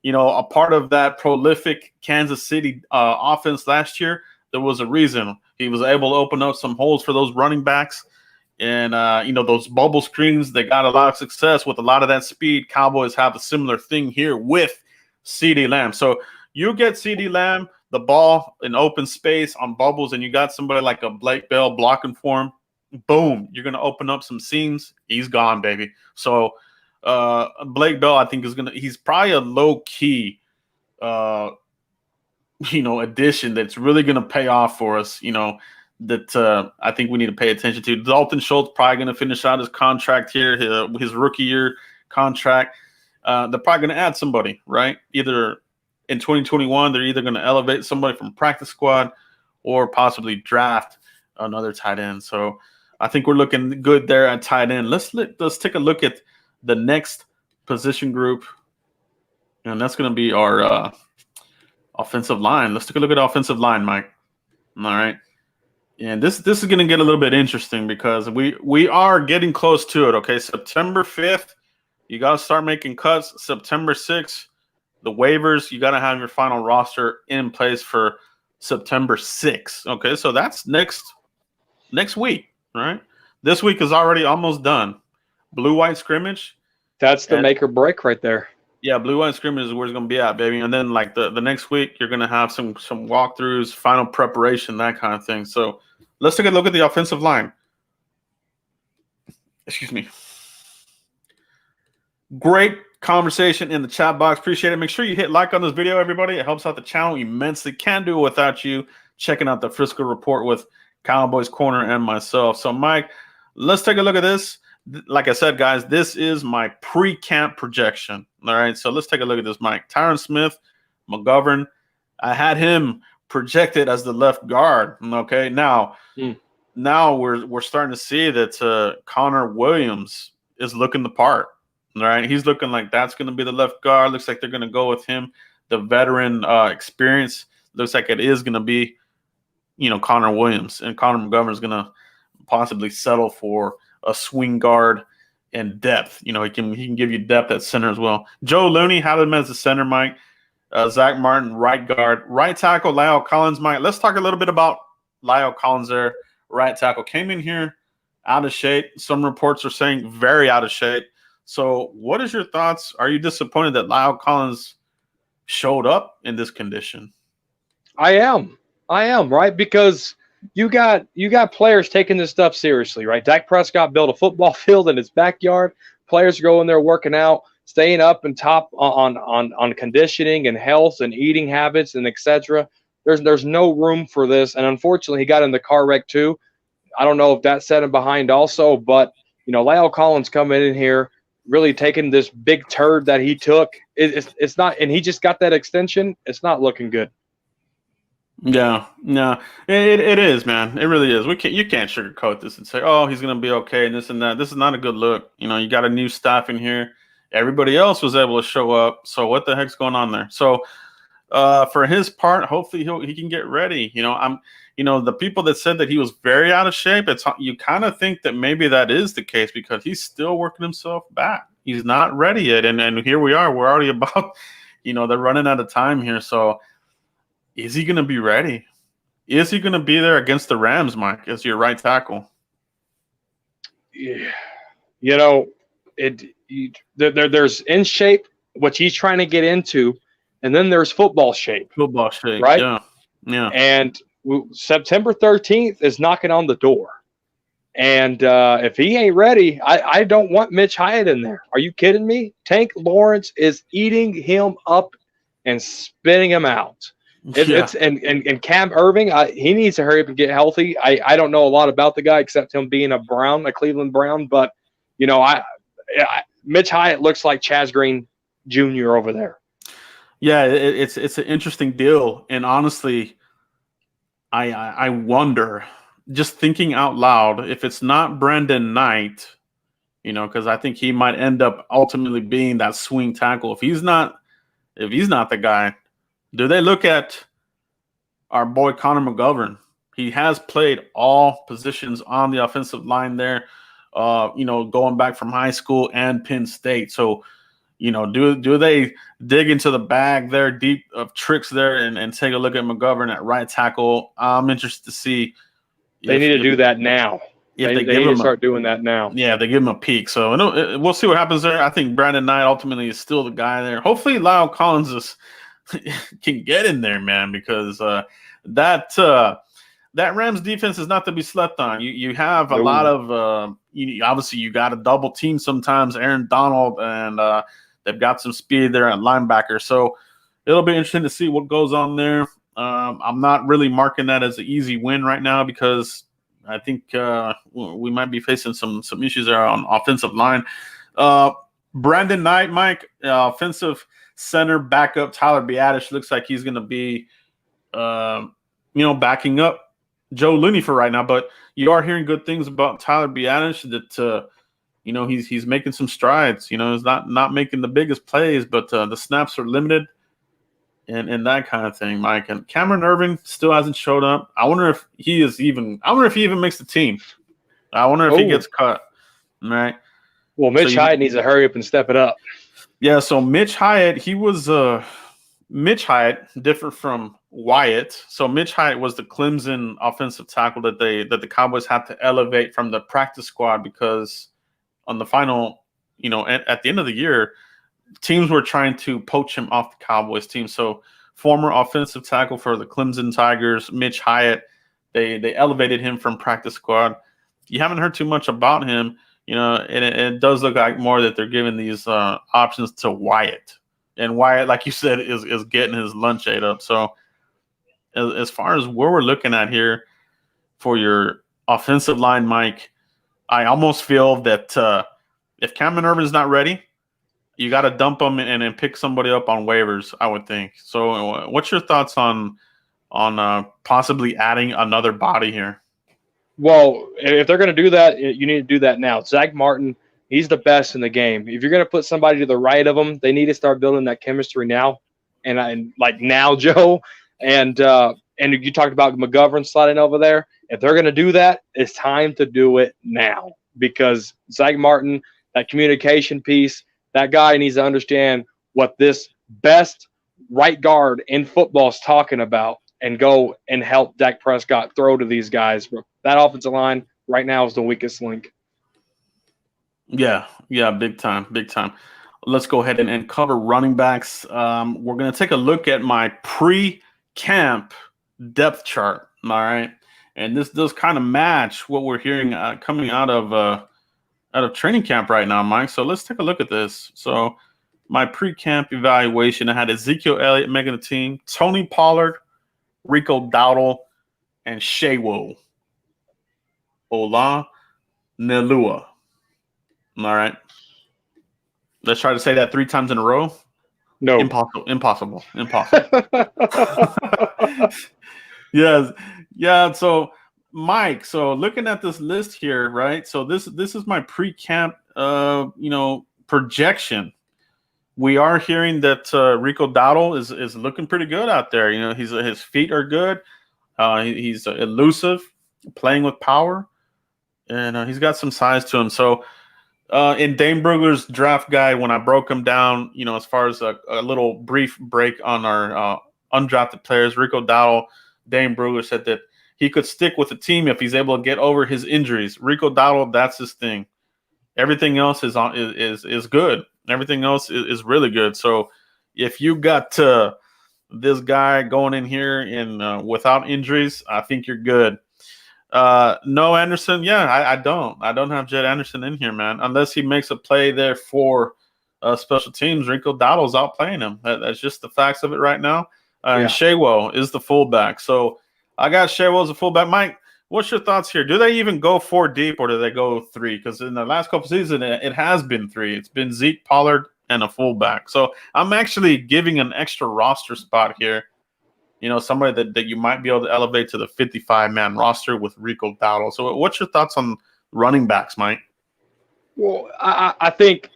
A part of that prolific Kansas City offense last year, there was a reason. He was able to open up some holes for those running backs. And, those bubble screens, they got a lot of success with a lot of that speed. Cowboys have a similar thing here with CeeDee Lamb. So you get CeeDee Lamb, the ball in open space on bubbles, and you got somebody like a Blake Bell blocking for him. Boom, you're going to open up some seams. He's gone, baby. So, Blake Bell, I think he's probably a low key, addition that's really gonna pay off for us. That I think we need to pay attention to. Dalton Schultz probably gonna finish out his contract here, his rookie year contract. They're probably gonna add somebody, right? Either in 2021, they're either gonna elevate somebody from practice squad or possibly draft another tight end. So I think we're looking good there at tight end. Let's take a look at the next position group, and that's going to be our offensive line. Let's take a look at offensive line, Mike. All right. And this is going to get a little bit interesting because we are getting close to it, okay? September 5th, you got to start making cuts. September 6th, the waivers, you got to have your final roster in place for September 6th, okay? So that's next week, right? This week is already almost done. Blue-white scrimmage. That's the make or break right there. Yeah, blue-white scrimmage is where it's going to be at, baby. And then, like, the next week, you're going to have some walkthroughs, final preparation, that kind of thing. So let's take a look at the offensive line. Excuse me. Great conversation in the chat box. Appreciate it. Make sure you hit like on this video, everybody. It helps out the channel immensely. Can't do it without you checking out the Frisco Report with Cowboys Corner and myself. So, Mike, let's take a look at this. Like I said, guys, this is my pre-camp projection. All right, so let's take a look at this, Mike. Tyron Smith, McGovern, I had him projected as the left guard. Okay, now we're starting to see that Connor Williams is looking the part. right? He's looking like that's going to be the left guard. Looks like they're going to go with him. The veteran experience looks like it is going to be, Connor Williams, and Connor McGovern is going to possibly settle for a swing guard and depth. He can give you depth at center as well. Joe Looney had him as a center, Mike. Zach Martin, right guard. Right tackle, Lyle Collins, Mike. Let's talk a little bit about Lyle Collins there. Right tackle came in here out of shape. Some reports are saying very out of shape. So what is your thoughts? Are you disappointed that Lyle Collins showed up in this condition? I am, right? Because you got players taking this stuff seriously, right? Dak Prescott built a football field in his backyard. Players are going there working out, staying up and top on conditioning and health and eating habits and etc. There's no room for this, and unfortunately, he got in the car wreck too. I don't know if that set him behind also, but Lyle Collins coming in here, really taking this big turd that he took. It's not, and he just got that extension. It's not looking good. Yeah, no, it is, man. It really is. You can't sugarcoat this and say, oh, he's gonna be okay and this and that. This is not a good look. You got a new staff in here. Everybody else was able to show up. So what the heck's going on there? So for his part, hopefully he can get ready. The people that said that he was very out of shape, you kind of think that maybe that is the case because he's still working himself back. He's not ready yet, and here we are. We're already about, they're running out of time here. So is he going to be ready? Is he going to be there against the Rams, Mike, as your right tackle? Yeah, there's in shape, what he's trying to get into, and then there's football shape. Football shape, right? Yeah. And September 13th is knocking on the door. And if he ain't ready, I don't want Mitch Hyatt in there. Are you kidding me? Tank Lawrence is eating him up and spitting him out. And Cam Irving, he needs to hurry up and get healthy. I don't know a lot about the guy except him being a Cleveland Brown, but Mitch Hyatt looks like Chaz Green Jr. over there. Yeah, it's an interesting deal, and honestly, I wonder, just thinking out loud, if it's not Brandon Knight, because I think he might end up ultimately being that swing tackle. If he's not the guy, do they look at our boy Connor McGovern? He has played all positions on the offensive line there, going back from high school and Penn State. So, do they dig into the bag there deep of tricks there and take a look at McGovern at right tackle? I'm interested to see. They need to do that now. They need to start doing that now. Yeah, they give him a peek. So we'll see what happens there. I think Brandon Knight ultimately is still the guy there. Hopefully Lyle Collins can get in there, man, because that Rams defense is not to be slept on. You have a lot of obviously you got to double team sometimes. Aaron Donald and they've got some speed there at linebacker. So it'll be interesting to see what goes on there. I'm not really marking that as an easy win right now because I think we might be facing some issues there on offensive line. Brandon Knight, Mike, offensive center backup. Tyler Biadasz looks like he's going to be, backing up Joe Looney for right now. But you are hearing good things about Tyler Biadasz that, he's making some strides. He's not making the biggest plays, but the snaps are limited. And that kind of thing, Mike. And Cameron Irving still hasn't showed up. I wonder if he even makes the team. I wonder if he gets cut. All right. Well, Mitch Hyatt needs to hurry up and step it up. Yeah, so Mitch Hyatt, he was Mitch Hyatt, different from Wyatt. So Mitch Hyatt was the Clemson offensive tackle that the Cowboys had to elevate from the practice squad because on the final, at the end of the year, teams were trying to poach him off the Cowboys team. So former offensive tackle for the Clemson Tigers, Mitch Hyatt, they elevated him from practice squad. You haven't heard too much about him, and it does look like more that they're giving these options to Wyatt. And Wyatt, like you said, is getting his lunch ate up. So as far as where we're looking at here for your offensive line, Mike, I almost feel that if Cameron Irvin's not ready, you got to dump him and pick somebody up on waivers, I would think. So what's your thoughts on possibly adding another body here? Well, if they're going to do that, you need to do that now. Zach Martin He's the best in the game. If you're going to put somebody to the right of him, they need to start building that chemistry now. And like now, Joe, and you talked about McGovern sliding over there. If they're going to do that, it's time to do it now because Zach Martin, that communication piece, that guy needs to understand what this best right guard in football is talking about and go and help Dak Prescott throw to these guys. That offensive line right now is the weakest link. Yeah, big time, big time. Let's go ahead and cover running backs. We're going to take a look at my pre-camp depth chart. All right, and this does kind of match what we're hearing coming out of training camp right now, Mike. So let's take a look at this. So my pre-camp evaluation, I had Ezekiel Elliott making the team, Tony Pollard, Rico Dowdle, and Shewo Ola Nelua. All right. Let's try to say that 3 times in a row. No. Impossible. Yes. Yeah. So, Mike, so looking at this list here, right? So this is my pre-camp, projection. We are hearing that Rico Dowdle is looking pretty good out there. You know, his feet are good. He's elusive, playing with power, and he's got some size to him. So, in Dane Brugler's draft guide, when I broke him down, as far as a little brief break on our undrafted players, Rico Dowdle, Dane Brugler said that he could stick with the team if he's able to get over his injuries. Rico Dowdle, that's his thing. Everything else is good. Everything else is really good. So if you got this guy going in here and without injuries, I think you're good. No Anderson, I don't have Jed Anderson in here, man, unless he makes a play there for special teams. Rico Dowdle's outplaying him. That's just the facts of it right now. And Shewo is the fullback. So I got Shewo as a fullback. Mike, what's your thoughts here? Do they even go 4 deep or do they go 3? Because in the last couple seasons, it has been 3. It's been Zeke, Pollard, and a fullback. So I'm actually giving an extra roster spot here. Somebody that you might be able to elevate to the 55-man roster with Rico Dowdle. So what's your thoughts on running backs, Mike? Well, I think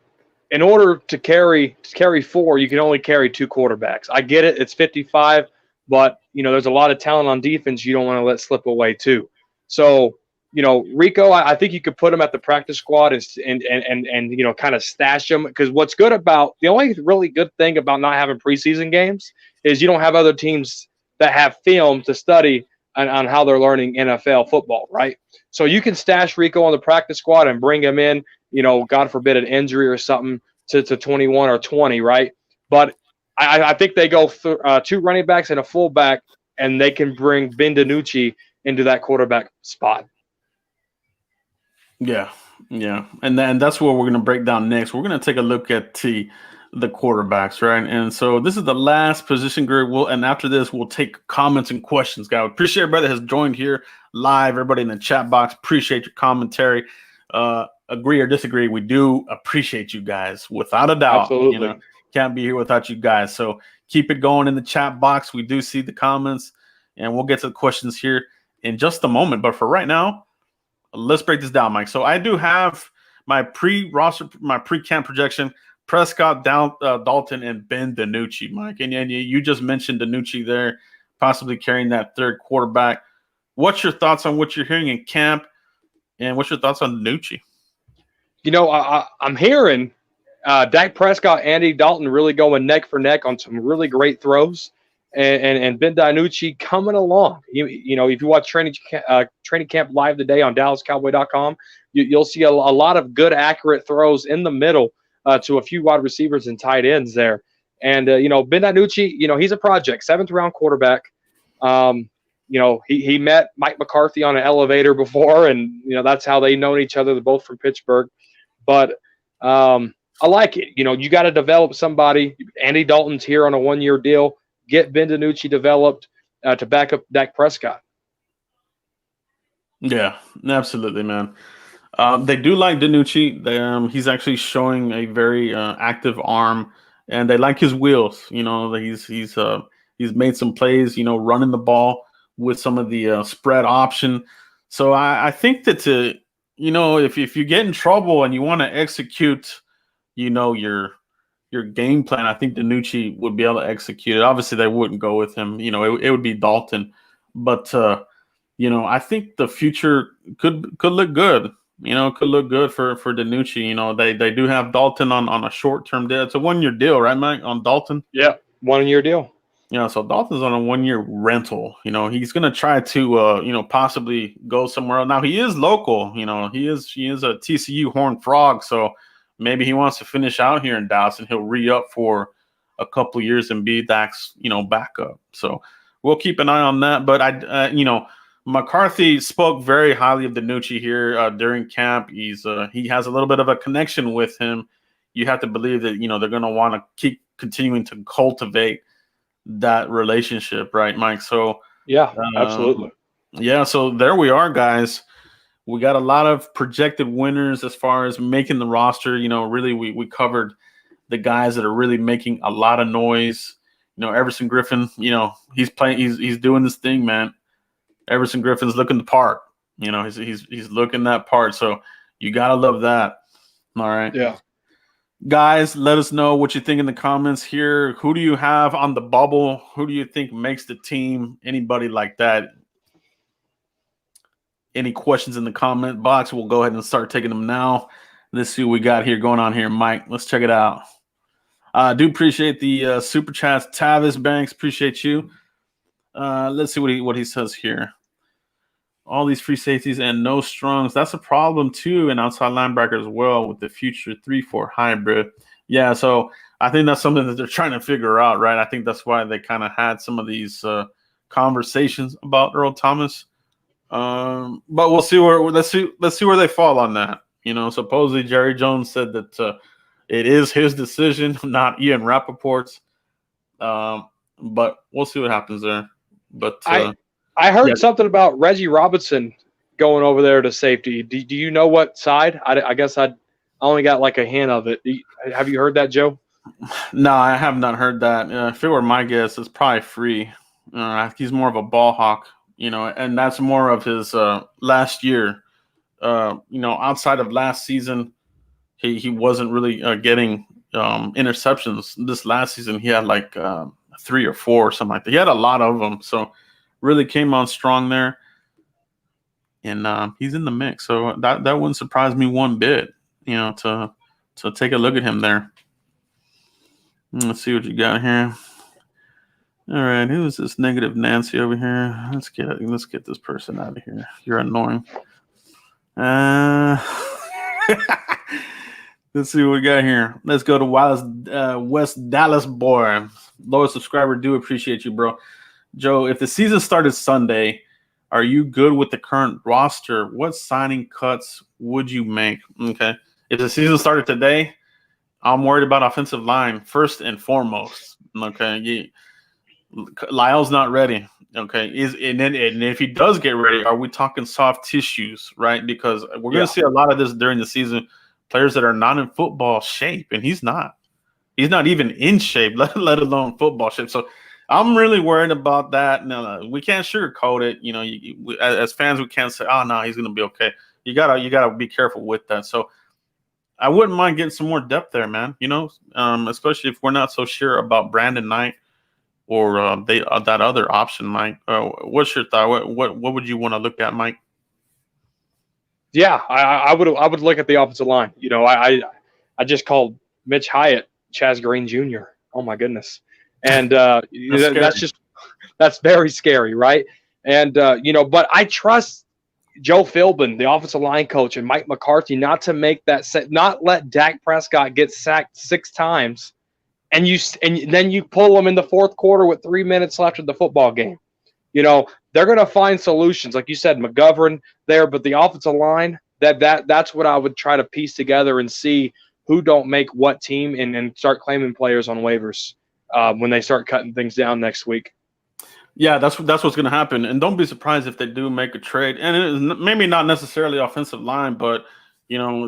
in order to carry 4, you can only carry 2 quarterbacks. I get it. It's 55, but, there's a lot of talent on defense you don't want to let slip away too. So, Rico, I think you could put him at the practice squad and kind of stash him, because what's good about – the only really good thing about not having preseason games is you don't have other teams – that have film to study on how they're learning NFL football, right? So you can stash Rico on the practice squad and bring him in, God forbid an injury or something to 21 or 20, right? But I think they go 2 running backs and a fullback, and they can bring Ben DiNucci into that quarterback spot. Yeah. And that's what we're going to break down next. We're going to take a look at the quarterbacks, right? And so this is the last position group. And after this, we'll take comments and questions, guys. Appreciate everybody that has joined here live. Everybody in the chat box, appreciate your commentary. Agree or disagree, we do appreciate you guys, without a doubt. Absolutely. Can't be here without you guys. So keep it going in the chat box. We do see the comments, and we'll get to the questions here in just a moment. But for right now, let's break this down, Mike. So I do have my pre-camp projection. Prescott, Dalton, and Ben DiNucci, Mike. And you just mentioned DiNucci there, possibly carrying that 3rd quarterback. What's your thoughts on what you're hearing in camp, and what's your thoughts on DiNucci? I'm hearing Dak Prescott, Andy Dalton really going neck for neck on some really great throws, and Ben DiNucci coming along. If you watch training camp live today on DallasCowboy.com, you'll see a lot of good, accurate throws in the middle to a few wide receivers and tight ends there. And, Ben DiNucci, he's a project, 7th-round quarterback. He met Mike McCarthy on an elevator before, and, that's how they known each other. They're both from Pittsburgh. But I like it. You got to develop somebody. Andy Dalton's here on a 1-year deal. Get Ben DiNucci developed to back up Dak Prescott. Yeah, absolutely, man. They do like DiNucci. He's actually showing a very active arm, and they like his wheels. He's made some plays, running the ball with some of the spread option. So I think that if you get in trouble and you want to execute, your game plan, I think DiNucci would be able to execute it. Obviously, they wouldn't go with him. It would be Dalton, but I think the future could look good. Could look good for DiNucci. They do have Dalton on a short-term deal. It's a 1-year deal, right, Mike, on Dalton? Yeah, 1-year deal. So Dalton's on a 1-year rental. He's going to try to, possibly go somewhere else. Now, he is local. He is a TCU Horned Frog, so maybe he wants to finish out here in Dallas and he'll re-up for a couple years and be Dak's, backup. So we'll keep an eye on that. But McCarthy spoke very highly of DiNucci here during camp. He has a little bit of a connection with him. You have to believe that, they're going to want to keep continuing to cultivate that relationship, right, Mike? So yeah, absolutely. Yeah, so there we are, guys. We got a lot of projected winners as far as making the roster. Really we covered the guys that are really making a lot of noise. Everson Griffin, he's playing, he's doing this thing, man. Everson Griffin's looking the part. He's looking that part. So you gotta love that. All right. Yeah. Guys, let us know what you think in the comments here. Who do you have on the bubble? Who do you think makes the team? Anybody like that? Any questions in the comment box? We'll go ahead and start taking them now. Let's see what we got here going on here, Mike. Let's check it out. I do appreciate the super chats. Tavis Banks, appreciate you. Let's see what he says here. All these free safeties and no strongs. That's a problem too, and outside linebacker as well with the future 3-4 hybrid. Yeah, so I think that's something that they're trying to figure out, right? I think that's why they kind of had some of these conversations about Earl Thomas. But we'll see let's see where they fall on that. Supposedly Jerry Jones said that it is his decision, not Ian Rappaport's. But we'll see what happens there. But I heard something about Reggie Robinson going over there to safety. Do you know what side? I guess I only got like a hint of it. Have you heard that, Joe? No, I have not heard that. If it were my guess, it's probably free. He's more of a ball hawk, and that's more of his last year. Outside of last season, he wasn't really getting interceptions. This last season, he had like 3 or 4 or something like that. He had a lot of them, so really came on strong there. And he's in the mix, so that wouldn't surprise me one bit, to take a look at him there. Let's see what you got here. All right, who is this negative Nancy over here? Let's get this person out of here. You're annoying. Let's see what we got here. Let's go to West Dallas boy. Lower subscriber, do appreciate you, bro. Joe, if the season started Sunday, are you good with the current roster? What signing cuts would you make? Okay. If the season started today, I'm worried about offensive line first and foremost. Okay. Lyle's not ready. Okay. And if he does get ready, are we talking soft tissues, right? Because we're going to see a lot of this during the season. Players that are not in football shape, and he's not. He's not even in shape, let alone football shape. So I'm really worried about that. No, we can't sugarcoat it. As fans, we can't say, "Oh no, he's going to be okay." You gotta be careful with that. So I wouldn't mind getting some more depth there, man. Especially if we're not so sure about Brandon Knight or that other option, Mike. What's your thought? What would you want to look at, Mike? Yeah, I would look at the offensive line. I just called Mitch Hyatt Chaz Green Jr. Oh my goodness. And that's very scary, right? And but I trust Joe Philbin, the offensive line coach, and Mike McCarthy not to make that not let Dak Prescott get sacked 6 times, and then you pull him in the fourth quarter with 3 minutes left of the football game. They're going to find solutions, like you said, McGovern there, but the offensive line that's what I would try to piece together and see who don't make what team and start claiming players on waivers. When they start cutting things down next week. Yeah, that's what's going to happen. And don't be surprised if they do make a trade. And it is maybe not necessarily offensive line, but,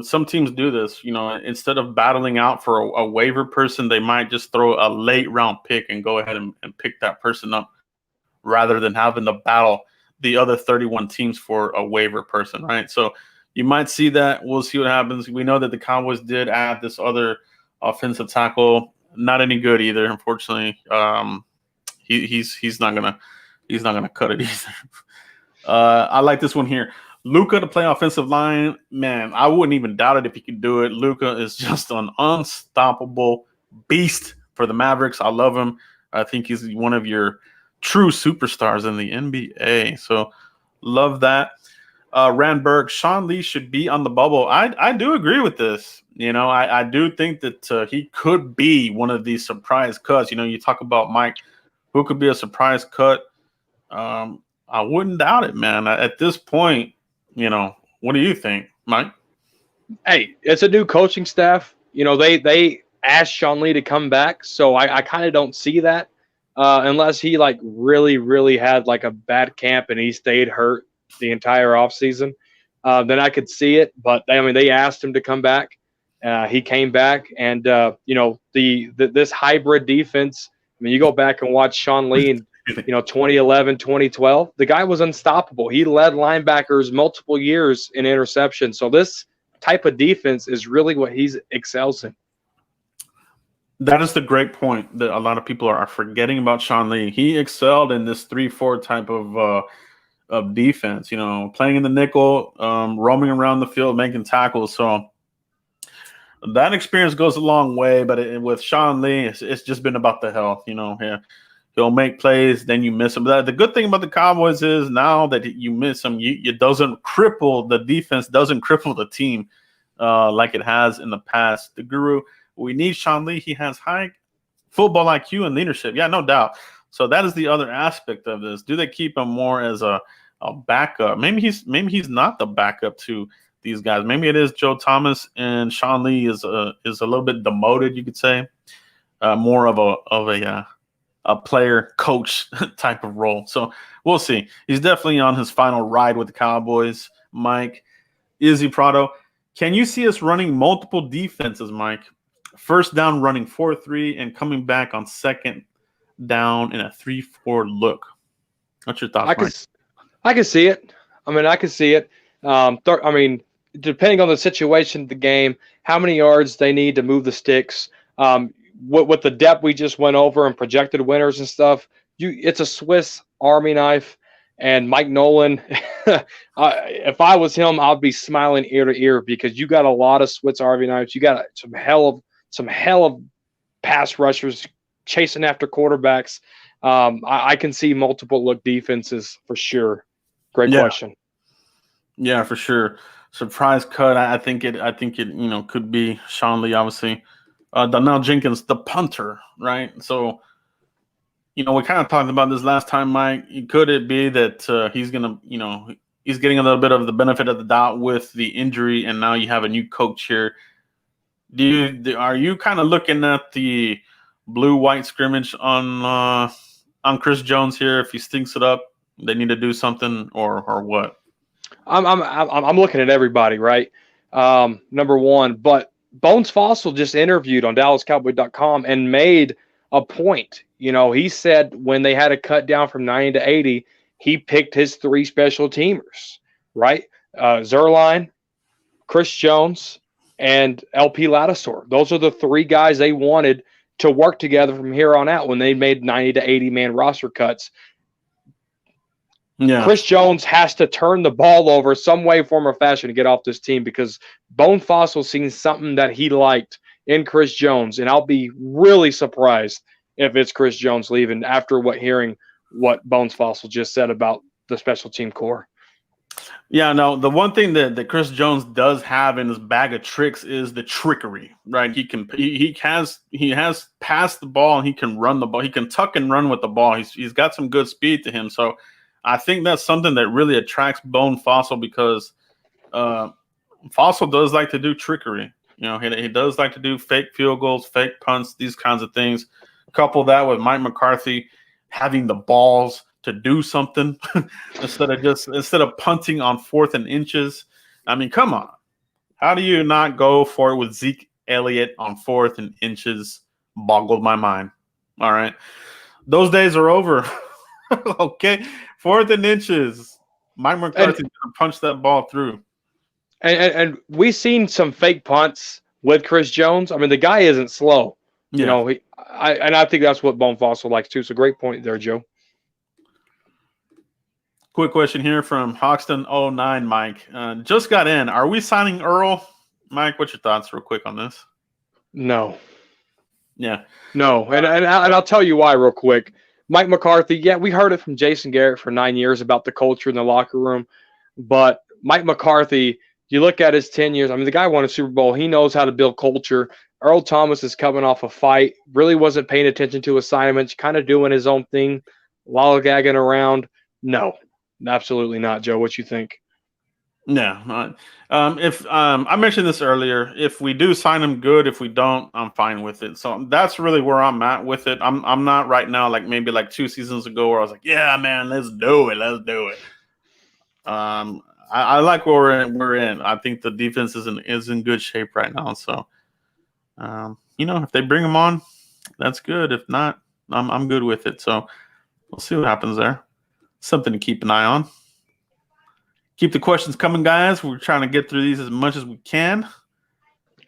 some teams do this. Instead of battling out for a waiver person, they might just throw a late round pick and go ahead and pick that person up rather than having to battle the other 31 teams for a waiver person, right? So, you might see that. We'll see what happens. We know that the Cowboys did add this other offensive tackle. Not any good either, unfortunately. He's not gonna cut it either. I like this one here. Luka to play offensive line, man, I wouldn't even doubt it if he could do it. Luka is just an unstoppable beast for the Mavericks. I love him. I think he's one of your true superstars in the NBA. So love that. Randberg, Sean Lee should be on the bubble. I do agree with this. I do think that he could be one of these surprise cuts. You talk about Mike, who could be a surprise cut. I wouldn't doubt it, man. At this point, what do you think, Mike? Hey, it's a new coaching staff. They asked Sean Lee to come back, so I kind of don't see that unless he really, really had a bad camp and he stayed hurt the entire offseason. Then I could see it. But they asked him to come back. He came back, and this hybrid defense. You go back and watch Sean Lee and 2011, 2012, the guy was unstoppable. He led linebackers multiple years in interception. So this type of defense is really what he excels in. That is the great point that a lot of people are forgetting about Sean Lee. He excelled in this 3-4 type of defense, playing in the nickel, roaming around the field, making tackles. So that experience goes a long way, but with Sean Lee, it's just been about the health, He'll make plays, then you miss him. But the good thing about the Cowboys is now that you miss him, it doesn't cripple the defense, doesn't cripple the team like it has in the past. The Guru, we need Sean Lee. He has high football IQ and leadership. Yeah, no doubt. So that is the other aspect of this. Do they keep him more as a backup? Maybe he's not the backup to these guys. Maybe it is Joe Thomas, and Sean Lee is a little bit demoted, you could say, more of a player coach type of role. So we'll see. He's definitely on his final ride with the Cowboys. Mike, Izzy Prado, can you see us running multiple defenses, Mike? First down running 4-3 and coming back on second down in a 3-4 look. What's your thoughts, Mike? I can see it. I can see it. Depending on the situation of the game, how many yards they need to move the sticks, with the depth we just went over and projected winners and stuff, it's a Swiss Army knife. And Mike Nolan, if I was him, I'd be smiling ear to ear because you got a lot of Swiss Army knives. You got some hell of pass rushers chasing after quarterbacks. I can see multiple look defenses for sure. Great question. Yeah, for sure. Surprise cut. I think it could be Sean Lee, obviously. Donnell Jenkins, the punter, right? So, we kind of talked about this last time, Mike. Could it be that he's going to, he's getting a little bit of the benefit of the doubt with the injury, and now you have a new coach here? Are you kind of looking at the blue-white scrimmage on Chris Jones here? If he stinks it up, they need to do something, or what? I'm looking at everybody, right? Number one, but Bones Fossil just interviewed on DallasCowboy.com and made a point. He said when they had to cut down from 90 to 80, he picked his 3 special teamers, right? Zerline, Chris Jones, and LP Ladisor. Those are the 3 guys they wanted to work together from here on out when they made 90 to 80 man roster cuts. Yeah. Chris Jones has to turn the ball over some way, form, or fashion to get off this team because Bone Fossil seen something that he liked in Chris Jones, and I'll be really surprised if it's Chris Jones leaving after hearing what Bones Fossil just said about the special team core. Yeah, no, the one thing that Chris Jones does have in his bag of tricks is the trickery, right? He has passed the ball and he can run the ball. He can tuck and run with the ball. He's got some good speed to him. So I think that's something that really attracts Bone Fossil because Fossil does like to do trickery. He does like to do fake field goals, fake punts, these kinds of things. Couple that with Mike McCarthy having the balls to do something instead of punting on 4th and inches. Come on. How do you not go for it with Zeke Elliott on 4th and inches? Boggled my mind. All right. Those days are over. Okay. 4th and inches. Mike McCarthy's going to punch that ball through. And we've seen some fake punts with Chris Jones. I mean, the guy isn't slow. You Yeah. know, I think that's what Bone Fossil likes too. It's a great point there, Joe. Quick question here from Hoxton09, Mike. Just got in. Are we signing Earl? Mike, what's your thoughts real quick on this? No. Yeah. No, and I'll tell you why real quick. Mike McCarthy, yeah, we heard it from Jason Garrett for 9 years about the culture in the locker room, but Mike McCarthy, you look at his 10 years. I mean, the guy won a Super Bowl. He knows how to build culture. Earl Thomas is coming off a fight, really wasn't paying attention to assignments, kind of doing his own thing, lollygagging around. No, absolutely not, Joe. What you think? Yeah. If I mentioned this earlier, if we do sign him, good. If we don't, I'm fine with it. So that's really where I'm at with it. I'm not right now like maybe like 2 seasons ago where I was like, yeah, man, let's do it. Let's do it. I like where we're in. I think the defense is in good shape right now. So if they bring him on, that's good. If not, I'm good with it. So we'll see what happens there. Something to keep an eye on. Keep the questions coming, guys. We're trying to get through these as much as we can.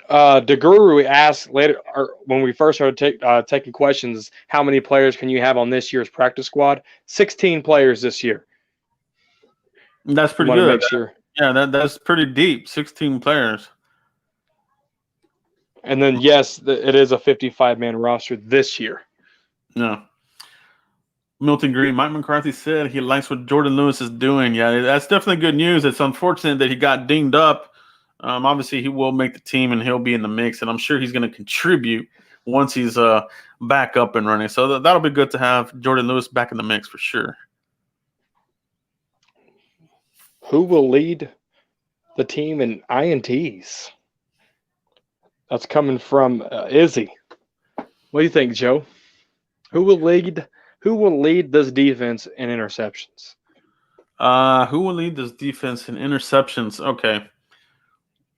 DeGuru asked later, or when we first started taking questions, how many players can you have on this year's practice squad? 16 players this year. That's pretty good. good. Make sure. Yeah, that's pretty deep. 16 players. And then, yes, it is a 55-man roster this year. No. Milton Green, Mike McCarthy said he likes what Jordan Lewis is doing. Yeah, that's definitely good news. It's unfortunate that he got dinged up. Obviously, he will make the team and he'll be in the mix, and I'm sure he's going to contribute once he's back up and running. So that'll be good to have Jordan Lewis back in the mix for sure. Who will lead the team in INTs? That's coming from Izzy. What do you think, Joe? Who will lead this defense in interceptions? Who will lead this defense in interceptions? Okay.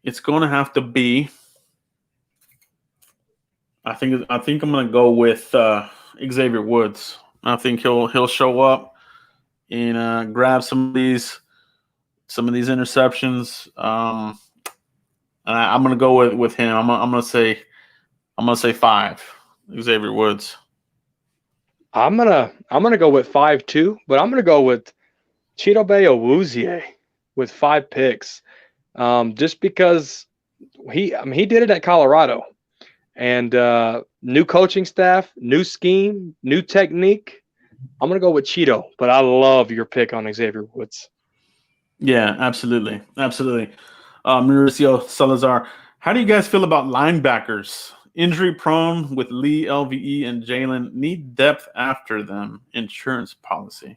It's going to have to be. I think I'm going to go with Xavier Woods. I think he'll show up and grab some of these interceptions. I'm going to go with him. I'm going to say 5. Xavier Woods. I'm gonna go with 5 too, but I'm gonna go with Chidobe Awuzie with 5 picks. Just because he did it at Colorado, and new coaching staff, new scheme, new technique. I'm gonna go with Cheeto, but I love your pick on Xavier Woods. Yeah, absolutely. Mauricio Salazar, how do you guys feel about linebackers? Injury prone with Lee, LVE, and Jalen, need depth after them. Insurance policy.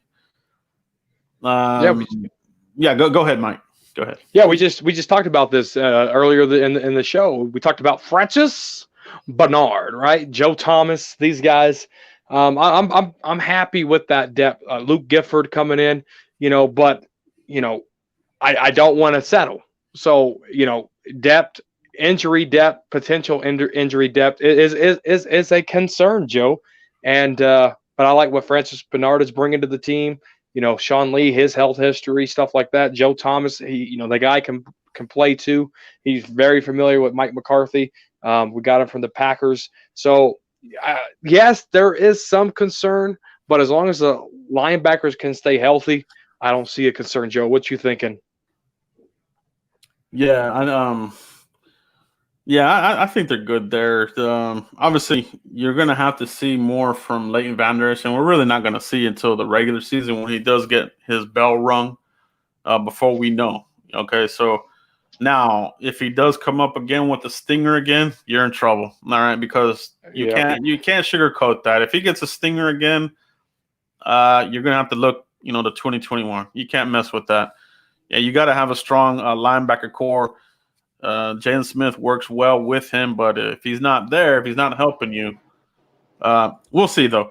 Go ahead, Mike. Go ahead. Yeah, we just talked about this earlier in the show. We talked about Francis Bernard, right? Joe Thomas, these guys. I'm happy with that depth. Luke Gifford coming in, but I don't want to settle. So depth. Injury depth, potential injury depth is a concern, Joe. And but I like what Francis Bernard is bringing to the team. Sean Lee, his health history, stuff like that. Joe Thomas, the guy can play too. He's very familiar with Mike McCarthy. We got him from the Packers. So yes, there is some concern, but as long as the linebackers can stay healthy, I don't see a concern, Joe. What you thinking? Yeah, I think they're good there. Obviously, you're going to have to see more from Leighton Vander Esch, and we're really not going to see until the regular season when he does get his bell rung before we know. Okay, so now if he does come up again with the stinger again, you're in trouble. All right, because you can't sugarcoat that. If he gets a stinger again, you're going to have to look, to 2021. You can't mess with that. Yeah, you got to have a strong linebacker core. Jalen Smith works well with him, but if he's not there, if he's not helping you, we'll see, though.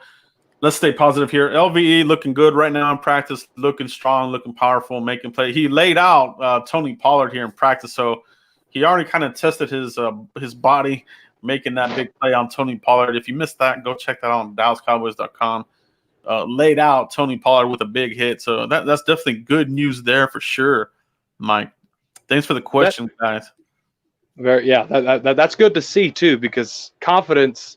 Let's stay positive here. LVE looking good right now in practice, looking strong, looking powerful, making play. He laid out Tony Pollard here in practice, so he already kind of tested his body, making that big play on Tony Pollard. If you missed that, go check that out on DallasCowboys.com. Laid out Tony Pollard with a big hit, so that's definitely good news there for sure, Mike. Thanks for the question, guys. That's good to see too, because confidence.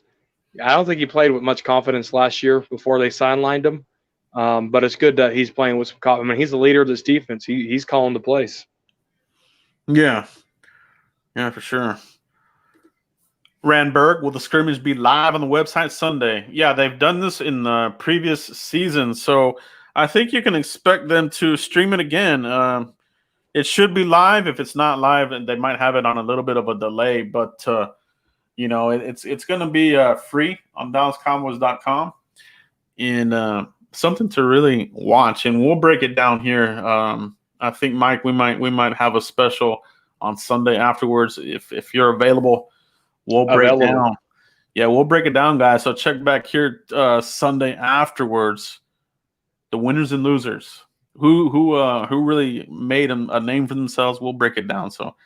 I don't think he played with much confidence last year before they sidelined him. But it's good that he's playing with some confidence. I mean, he's the leader of this defense. He's calling the plays. Yeah, for sure. Randberg, will the scrimmage be live on the website Sunday? Yeah, they've done this in the previous season, so I think you can expect them to stream it again. It should be live. If it's not live, and they might have it on a little bit of a delay, but it's going to be free on DallasCowboys.com, and something to really watch. And we'll break it down here. I think, Mike, we might have a special on Sunday afterwards if you're available. We'll break it down. Yeah, we'll break it down, guys. So check back here Sunday afterwards. The winners and losers, who really made a name for themselves. We'll break it down. So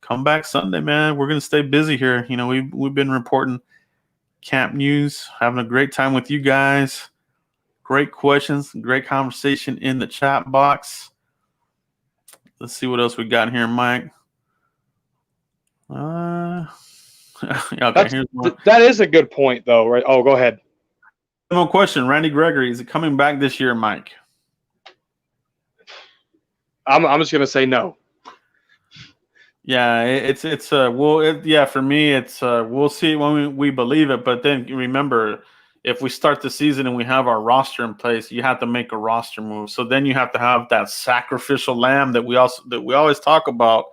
come back Sunday, man. We're gonna stay busy here. You know, we've been reporting camp news, having a great time with you guys. Great questions, great conversation in the chat box. Let's see what else we got here, Mike. Okay, that is a good point, though, right? Oh, go ahead. One question, Randy Gregory, is it coming back this year, Mike? I'm just gonna say no. Yeah, for me, it's we'll see when we believe it. But then remember, if we start the season and we have our roster in place, you have to make a roster move. So then you have to have that sacrificial lamb that we always talk about.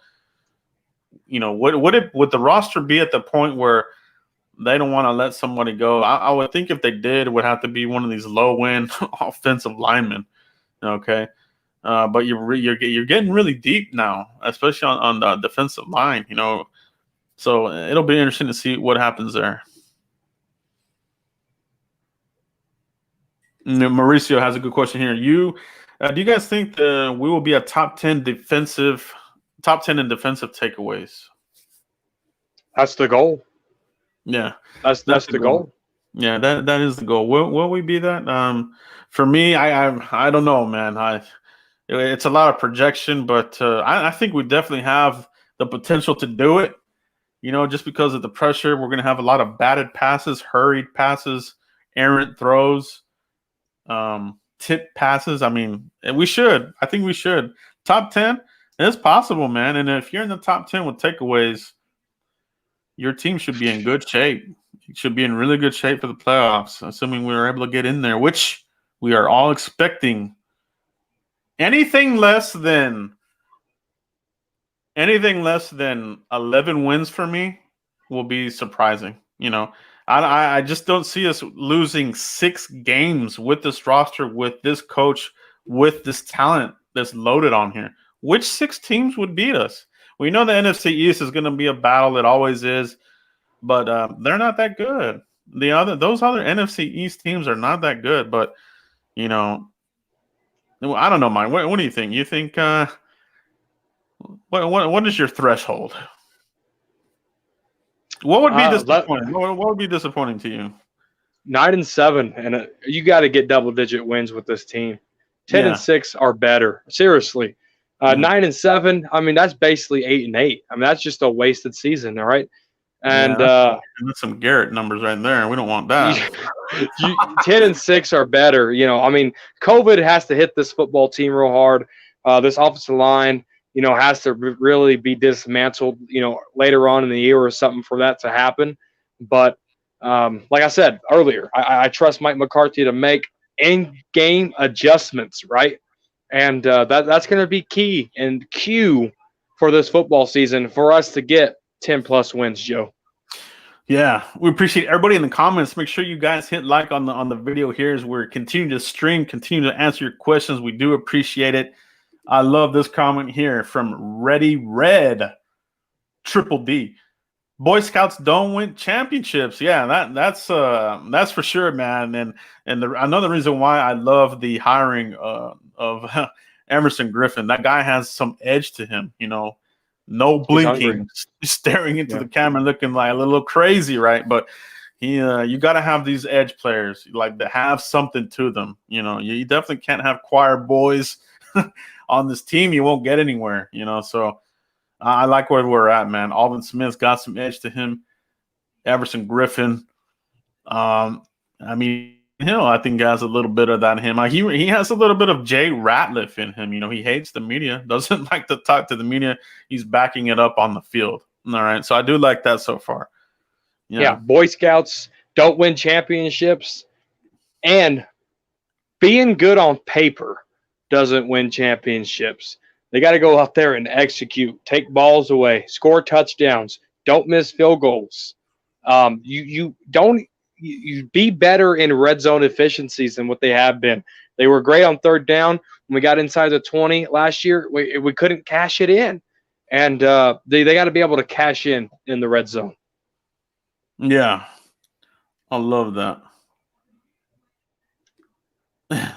You know, would the roster be at the point where they don't want to let somebody go? I would think if they did, it would have to be one of these low-end offensive linemen. Okay, but you're getting really deep now, especially on the defensive line. You know, so it'll be interesting to see what happens there. Mauricio has a good question here. Do you guys think we will be a top 10 in defensive takeaways? That's the goal. Yeah, that's the goal. Yeah, that is the goal. Will we be that? For me, I don't know, man. It's a lot of projection, but I think we definitely have the potential to do it. You know, just because of the pressure, we're going to have a lot of batted passes, hurried passes, errant throws. Tip passes. I mean, we should. I think we should. Top 10, it's possible, man. And if you're in the top 10 with takeaways, your team should be in good shape. You should be in really good shape for the playoffs, assuming we were able to get in there, which we are all expecting. Anything less than 11 wins for me will be surprising. You know, I just don't see us losing 6 games with this roster, with this coach, with this talent that's loaded on here. Which 6 teams would beat us? We know the NFC East is going to be a battle. It always is, but they're not that good. Those other NFC East teams are not that good. But you know, I don't know, Mike. What do you think? You think what is your threshold? What would be disappointing? What would be disappointing to you? 9-7, and you got to get double-digit wins with this team. 10-6 are better. Seriously, 9-7. I mean, that's basically 8-8. I mean, that's just a wasted season, all right? And that's some Garrett numbers right there. We don't want that. 10-6 are better. You know, I mean, COVID has to hit this football team real hard. This offensive line, you know, has to really be dismantled, you know, later on in the year or something for that to happen. But like I said earlier, I trust Mike McCarthy to make in-game adjustments, right? And that's going to be key and cue for this football season for us to get 10-plus wins, Joe. Yeah, we appreciate everybody in the comments. Make sure you guys hit like on the video here as we're continuing to stream, continue to answer your questions. We do appreciate it. I love this comment here from Ready Red Triple D. Boy Scouts don't win championships. Yeah, that's for sure, man. And another reason why I love the hiring of Emerson Griffin. That guy has some edge to him, you know. No blinking, staring into the camera, looking like a little crazy, right? But you got to have these edge players, like to have something to them. You know, you definitely can't have choir boys on this team. You won't get anywhere, you know. So I like where we're at, man. Alvin Smith's got some edge to him. Everson Griffin. I mean, Hill, I think has a little bit of that in him. He has a little bit of Jay Ratliff in him. He hates the media, doesn't like to talk to the media. He's backing it up on the field. All right, so I do like that so far. Yeah, Boy Scouts don't win championships, and being good on paper doesn't win championships. They got to go out there and execute, take balls away, score touchdowns, don't miss field goals. You be better in red zone efficiencies than what they have been. They were great on third down. When we got inside the 20 last year, we couldn't cash it in. And they got to be able to cash in the red zone. Yeah, I love that.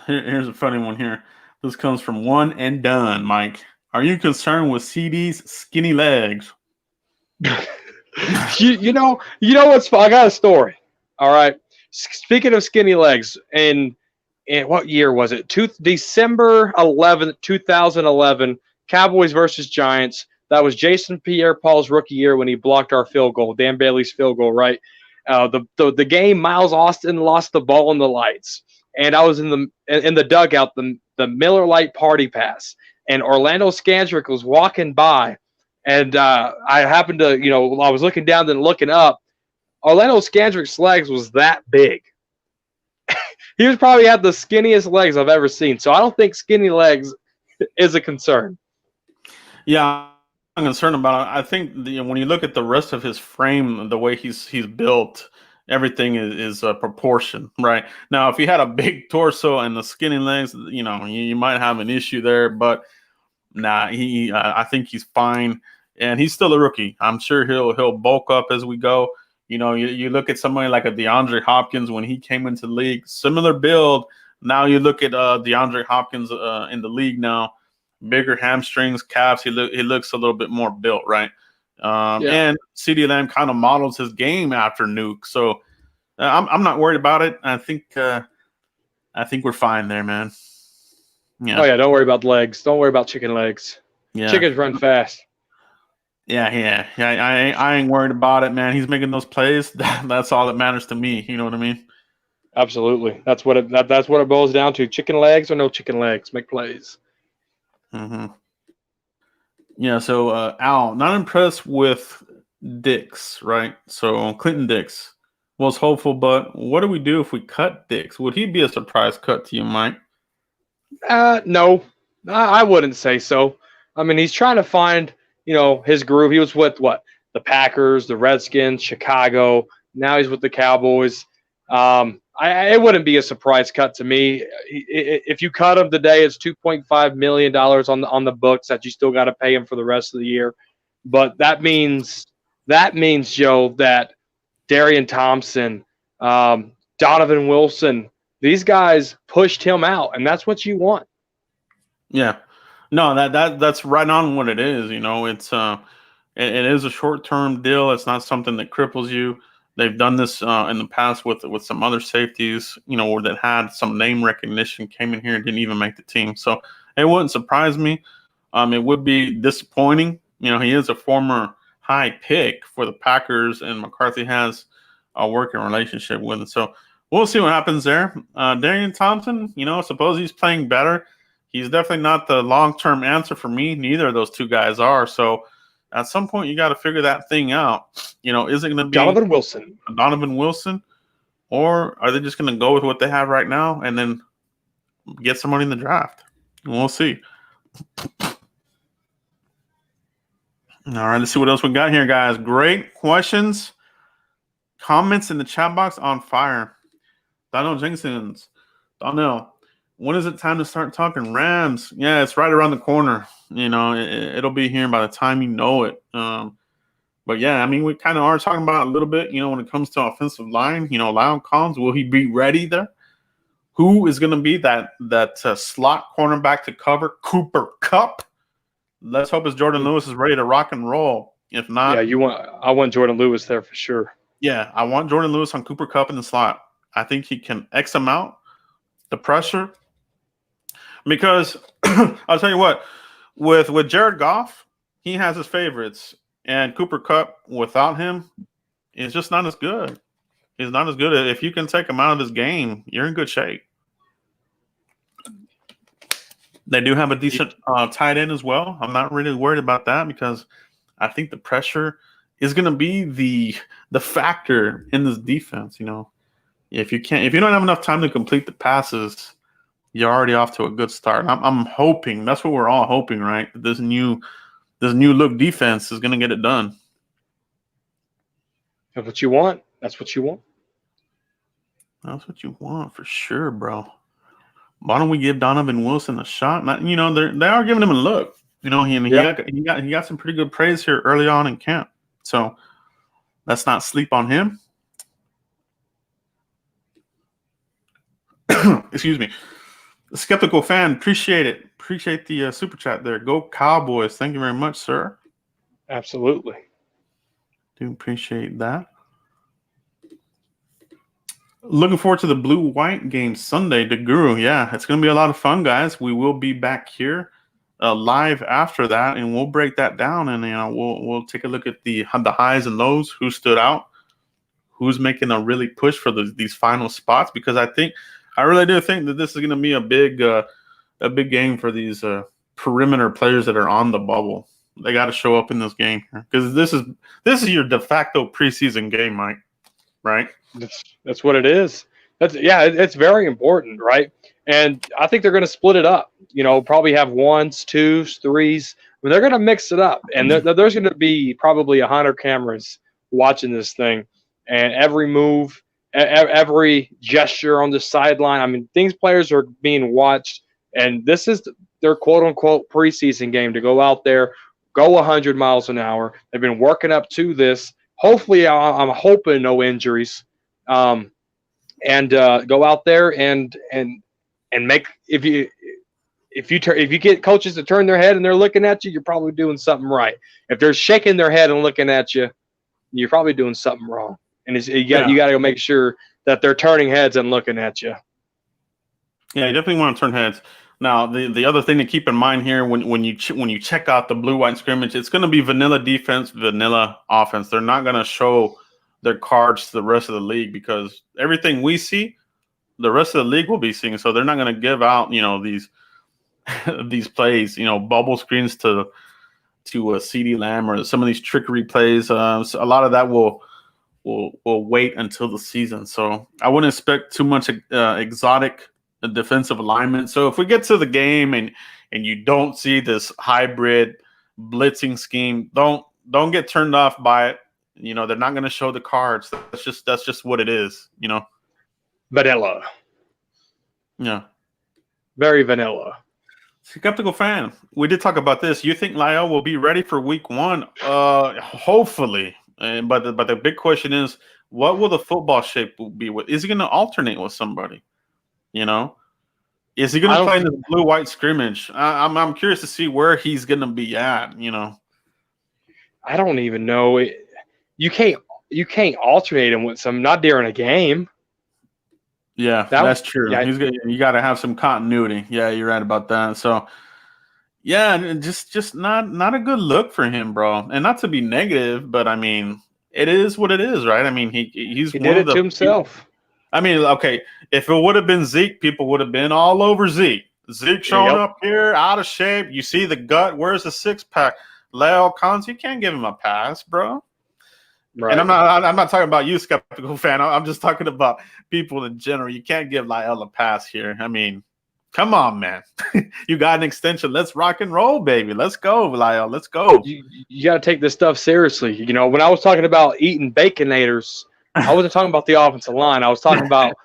Here's a funny one here. This comes from One and Done, Mike. Are you concerned with CD's skinny legs? you know what's fun? I got a story. All right. Speaking of skinny legs, in what year was it? December 11th, 2011, Cowboys versus Giants. That was Jason Pierre-Paul's rookie year when he blocked our field goal, Dan Bailey's field goal, right? The game, Miles Austin lost the ball in the lights, and I was in the dugout, the Miller Lite party pass, and Orlando Scandrick was walking by, and I happened to, I was looking down then looking up. Orlando Scandrick's legs was that big. He was probably had the skinniest legs I've ever seen. So I don't think skinny legs is a concern. Yeah, I'm concerned about it. I think when you look at the rest of his frame, the way he's built, everything is a proportion, right? Now, if he had a big torso and the skinny legs, you might have an issue there. But nah, I think he's fine, and he's still a rookie. I'm sure he'll bulk up as we go. You look at somebody like a DeAndre Hopkins when he came into the league, similar build. Now you look at DeAndre Hopkins in the league now. Bigger hamstrings, calves. He looks a little bit more built, right? And CeeDee Lamb kind of models his game after Nuke, so I'm not worried about it. I think we're fine there, man. Yeah. Oh yeah, don't worry about legs. Don't worry about chicken legs. Yeah. Chickens run fast. Yeah. I ain't worried about it, man. He's making those plays. That's all that matters to me. You know what I mean? Absolutely. That's what it boils down to. Chicken legs or no chicken legs, make plays. Mm-hmm. Yeah, so Al, not impressed with Dix, right? So Clinton Dix was hopeful, but what do we do if we cut Dix? Would he be a surprise cut to you, Mike? No, I wouldn't say so. I mean, he's trying to find, his groove. He was with the Packers, the Redskins, Chicago. Now he's with the Cowboys. It wouldn't be a surprise cut to me. If you cut him today, it's $2.5 million on the books that you still got to pay him for the rest of the year. But that means Joe, that Darian Thompson, Donovan Wilson, these guys pushed him out, and that's what you want. Yeah, no, that's right on what it is. It's it is a short-term deal. It's not something that cripples you. They've done this in the past with some other safeties, or that had some name recognition, came in here and didn't even make the team. So it wouldn't surprise me. It would be disappointing. He is a former high pick for the Packers, and McCarthy has a working relationship with it. So we'll see what happens there. Darian Thompson, suppose he's playing better. He's definitely not the long-term answer for me. Neither of those two guys are. So at some point, you got to figure that thing out. Is it going to be Donovan Wilson, or are they just going to go with what they have right now and then get somebody in the draft? We'll see. All right, let's see what else we got here, guys. Great questions. Comments in the chat box on fire. Donald Jenkinsons. Donnell, when is it time to start talking Rams? Yeah, it's right around the corner. It'll be here by the time you know it. But yeah, I mean, we kind of are talking about a little bit, when it comes to offensive line. Lyle Collins, will he be ready there? Who is going to be that slot cornerback to cover Cooper Kupp? Let's hope Jordan Lewis is ready to rock and roll. If not, I want Jordan Lewis there for sure. Yeah, I want Jordan Lewis on Cooper Kupp in the slot. I think he can X him out, the pressure. Because I'll tell you what, with Jared Goff, he has his favorites, and Cooper Kupp without him is just not as good. He's not as good. If you can take him out of this game, you're in good shape. They do have a decent tight end as well. I'm not really worried about that because I think the pressure is going to be the factor in this defense. You know, if you don't have enough time to complete the passes, you're already off to a good start. I'm hoping that's what we're all hoping, right? That this new look defense is going to get it done. That's what you want. That's what you want. That's what you want for sure, bro. Why don't we give Donovan Wilson a shot? They are giving him a look. You know, he got some pretty good praise here early on in camp. So let's not sleep on him. Excuse me. Skeptical fan, appreciate it. Appreciate the super chat there. Go Cowboys. Thank you very much, sir. Absolutely. Do appreciate that. Looking forward to the blue-white game Sunday, the Guru. Yeah, it's going to be a lot of fun, guys. We will be back here live after that, and we'll break that down, and we'll take a look at the highs and lows, who stood out, who's making a really push for these final spots. Because I really do think that this is going to be a big game for these perimeter players that are on the bubble. They got to show up in this game because this is your de facto preseason game, Mike. Right? That's what it is. It's very important, right? And I think they're going to split it up. You know, probably have 1s, 2s, 3s. I mean, they're going to mix it up, and there's going to be probably 100 cameras watching this thing, and every move, every gesture on the sideline. I mean, things players are being watched, and this is their quote unquote preseason game to go out there, go 100 miles an hour. They've been working up to this. Hopefully, I'm hoping no injuries, and go out there and make if you get coaches to turn their head and they're looking at you, you're probably doing something right. If they're shaking their head and looking at you, you're probably doing something wrong. And you got to go make sure that they're turning heads and looking at you. Yeah, you definitely want to turn heads. Now, the other thing to keep in mind here when you check out the blue-white scrimmage, it's going to be vanilla defense, vanilla offense. They're not going to show their cards to the rest of the league because everything we see, the rest of the league will be seeing. So they're not going to give out, these these plays, bubble screens to CeeDee Lamb or some of these trickery plays. So a lot of that will wait until the season. So I wouldn't expect too much exotic defensive alignment. So if we get to the game and you don't see this hybrid blitzing scheme, don't get turned off by it. They're not going to show the cards. That's just what it is. Vanilla. Yeah. Very vanilla. Skeptical fan. We did talk about this. You think Lyle will be ready for week 1? Hopefully. But the big question is, what will the football shape be with? Is he going to alternate with somebody? Is he going to play in the blue-white scrimmage? I'm curious to see where he's going to be at. I don't even know. You can't alternate him with some, not during a game. Yeah, that's true. Yeah. You got to have some continuity. Yeah, you're right about that. So, yeah, just not a good look for him, bro. And not to be negative, but I mean, it is what it is, right? I mean, he did it to himself. I mean, okay, if it would have been Zeke, people would have been all over Zeke. Zeke showing up here, out of shape. You see the gut. Where's the six-pack? La'el Collins, you can't give him a pass, bro. Right. And I'm not talking about you, skeptical fan. I'm just talking about people in general. You can't give La'el a pass here. I mean, come on, man. You got an extension. Let's rock and roll, baby. Let's go, La'el. Let's go. You got to take this stuff seriously. When I was talking about eating Baconators, I wasn't talking about the offensive line. I was talking about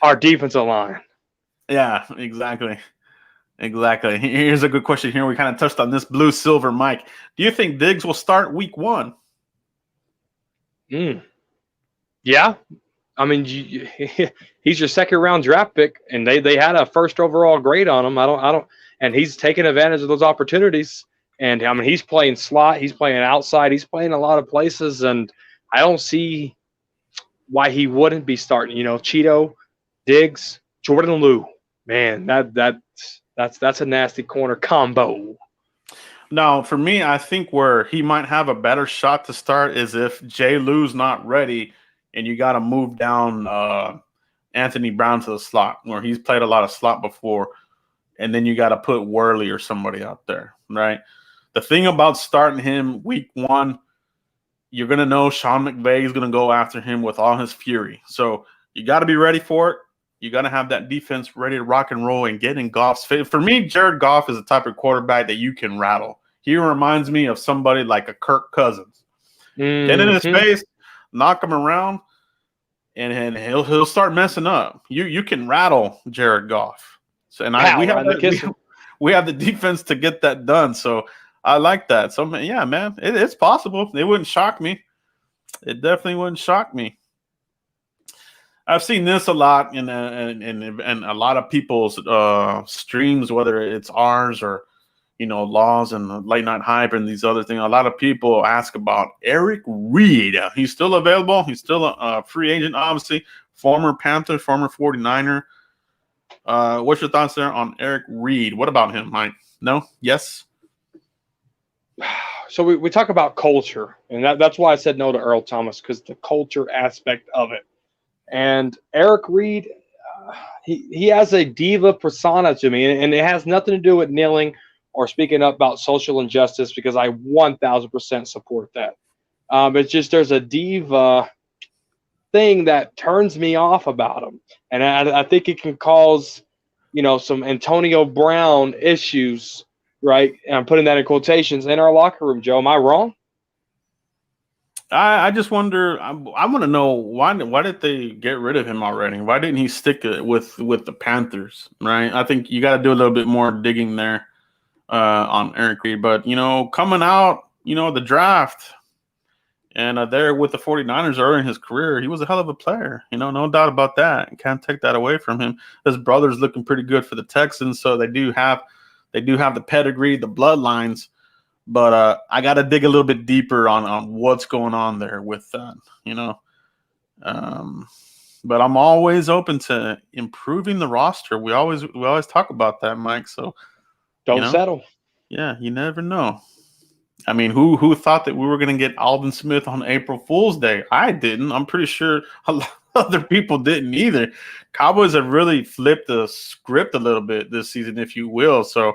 our defensive line. Yeah, exactly. Here's a good question here. We kind of touched on this blue-silver, Mike. Do you think Diggs will start week 1? Yeah. I mean, he's your second-round draft pick, and they had a first overall grade on him. And he's taking advantage of those opportunities. And I mean, he's playing slot, he's playing outside, he's playing a lot of places, and I don't see why he wouldn't be starting. Cheeto, Diggs, Jordan Lue. Man, that's a nasty corner combo. Now, for me, I think where he might have a better shot to start is if Jay Lu's not ready and you got to move down Anthony Brown to the slot, where he's played a lot of slot before, and then you got to put Worley or somebody out there, right? The thing about starting him week one, you're going to know Sean McVay is going to go after him with all his fury. So you got to be ready for it. You got to have that defense ready to rock and roll and get in Goff's face. For me, Jared Goff is the type of quarterback that you can rattle. He reminds me of somebody like a Kirk Cousins. Get in his face, knock him around, and he'll start messing up. You can rattle Jared Goff. So we have the defense to get that done. So I like that. So yeah, man, it's possible. It wouldn't shock me. It definitely wouldn't shock me. I've seen this a lot in a lot of people's streams, whether it's ours or Laws and Late Night Hype and these other things. A lot of people ask about Eric Reed. He's still available. He's still a free agent, obviously. Former Panther, former 49er. What's your thoughts there on Eric Reed? What about him, Mike? No? Yes? So we talk about culture, and that's why I said no to Earl Thomas, because the culture aspect of it. And Eric Reed, he has a diva persona to me, and it has nothing to do with kneeling or speaking up about social injustice, because I 1,000% support that. It's just there's a diva thing that turns me off about him, and I think it can cause, some Antonio Brown issues, right? And I'm putting that in quotations, in our locker room. Joe, am I wrong? I just wonder. I want to know why did they get rid of him already? Why didn't he stick with the Panthers? Right. I think you got to do a little bit more digging there on Eric Reed. But coming out, the draft, and there with the 49ers early in his career, he was a hell of a player. No doubt about that. Can't take that away from him. His brother's looking pretty good for the Texans, so they do have the pedigree, the bloodlines. But I got to dig a little bit deeper on what's going on there with that, But I'm always open to improving the roster. We always talk about that, Mike. So don't settle. Yeah, you never know. I mean, who thought that we were going to get Alden Smith on April Fool's Day? I didn't. I'm pretty sure a lot of other people didn't either. Cowboys have really flipped the script a little bit this season, if you will. So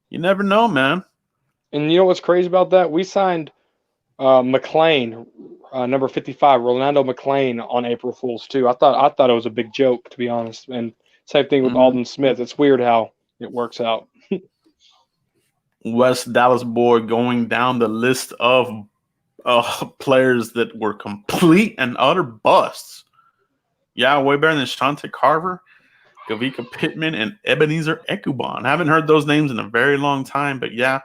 you never know, man. And you know what's crazy about that? We signed McLean, number 55, Rolando McLean, on April Fool's too. I thought it was a big joke, to be honest. And same thing with Alden Smith. It's weird how it works out. West Dallas boy going down the list of players that were complete and utter busts. Yeah, way better than Shante Carver, Gavika Pittman, and Ebenezer Ekubon. Haven't heard those names in a very long time, but yeah.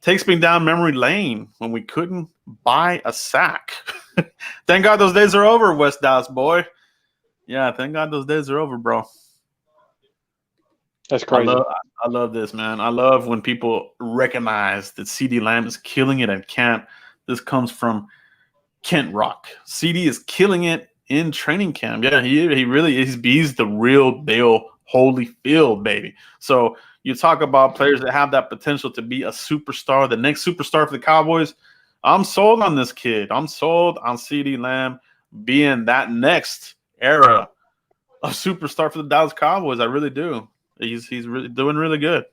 Takes me down memory lane when we couldn't buy a sack. Thank God those days are over, West Dallas boy. Yeah, thank God those days are over, bro. That's crazy. I love this, man. I love when people recognize that CeeDee Lamb is killing it at camp. This comes from Kent Rock. CeeDee is killing it in training camp. Yeah, he really is. He's the real deal Holyfield, baby. So you talk about players that have that potential to be a superstar, the next superstar for the Cowboys. I'm sold on this kid. I'm sold on CeeDee Lamb being that next era of superstar for the Dallas Cowboys. I really do. He's really doing really good.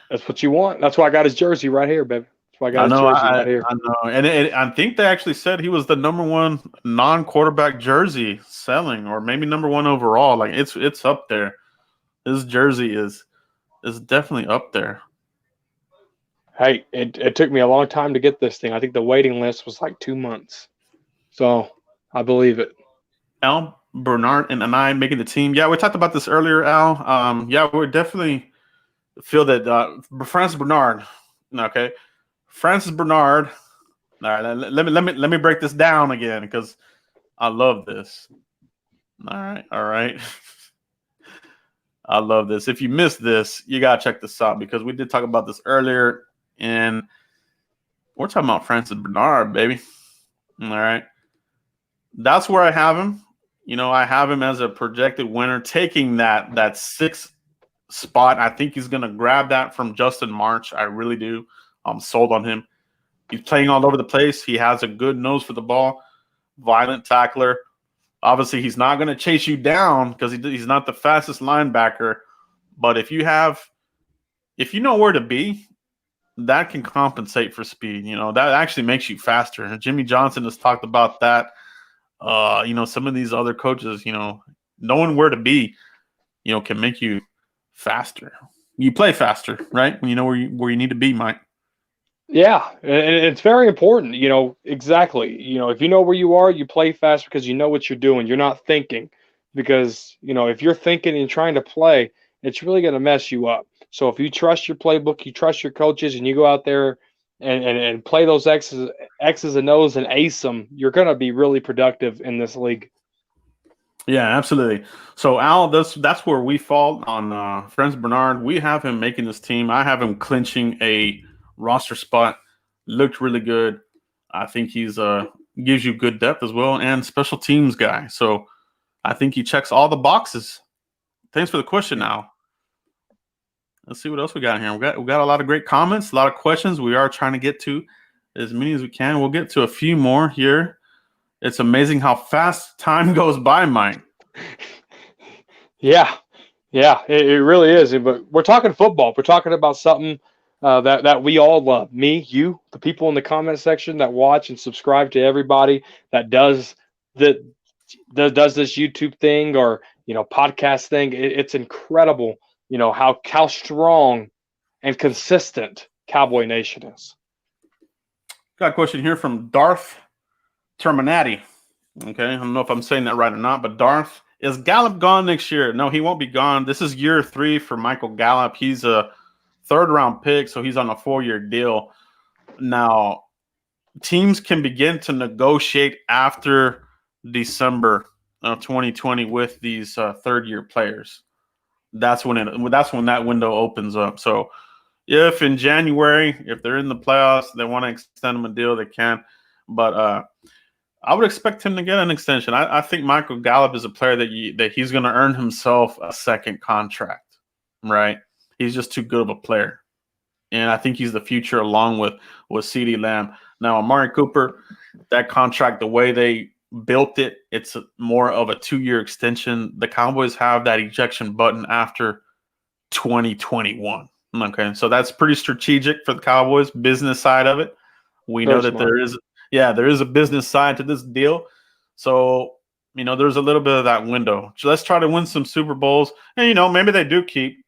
That's what you want. That's why I got his jersey right here, baby. That's why I got his jersey right here. I know. And I think they actually said he was the number one non-quarterback jersey selling, or maybe number one overall. Like it's up there. His jersey is definitely up there. Hey, it took me a long time to get this thing. I think the waiting list was like 2 months. So I believe it. Al Bernard and I making the team. Yeah, we talked about this earlier, Al. Yeah, we're definitely feel that Francis Bernard. Okay, Francis Bernard. All right, let me break this down again because I love this. All right. I love this. If you missed this, you gotta check this out because we did talk about this earlier, and we're talking about Francis Bernard, baby. All right, that's where I have him. I have him as a projected winner, taking that 6 spot. I think he's going to grab that from Justin March. I really do. I'm sold on him. He's playing all over the place. He has a good nose for the ball, violent tackler. Obviously, he's not going to chase you down because he's not the fastest linebacker. But if you know where to be, that can compensate for speed. That actually makes you faster. Jimmy Johnson has talked about that. Some of these other coaches, knowing where to be, can make you faster. You play faster, right? When you know where you need to be, Mike. Yeah, and it's very important, exactly. If you know where you are, you play fast because you know what you're doing. You're not thinking because, if you're thinking and trying to play, it's really going to mess you up. So if you trust your playbook, you trust your coaches, and you go out there and play those X's and O's and ace them, you're going to be really productive in this league. Yeah, absolutely. So, Al, that's where we fall on Franz Bernard. We have him making this team. I have him clinching a roster spot. Looked really good. I think he's gives you good depth as well and special teams guy. So I think he checks all the boxes. Thanks for the question, Al. Let's see what else we got here. We got a lot of great comments, a lot of questions. We are trying to get to as many as we can. We'll get to a few more here. It's amazing how fast time goes by, Mike. Yeah, it really is. But we're talking football. We're talking about something that we all love. Me, you, the people in the comment section that watch and subscribe to everybody that does this YouTube thing or podcast thing. It's incredible. How strong and consistent Cowboy Nation is. Got a question here from Darth Terminati. Okay, I don't know if I'm saying that right or not, but Darth, is Gallup gone next year? No, he won't be gone. This is year 3 for Michael Gallup. He's a 3rd-round pick, so he's on a 4-year deal. Now, teams can begin to negotiate after December of 2020 with these 3rd-year players. That's when that window opens up. So, if in January, if they're in the playoffs, they want to extend them a deal, they can. But I would expect him to get an extension. I think Michael Gallup is a player that he's going to earn himself a second contract, right? He's just too good of a player. And I think he's the future along with CeeDee Lamb. Now, Amari Cooper, that contract, the way they built it, it's more of a 2-year extension. The Cowboys have that ejection button after 2021. Okay, so that's pretty strategic for the Cowboys, business side of it. We know that there is a business side to this deal. So, there's a little bit of that window. So let's try to win some Super Bowls. And, maybe they do keep,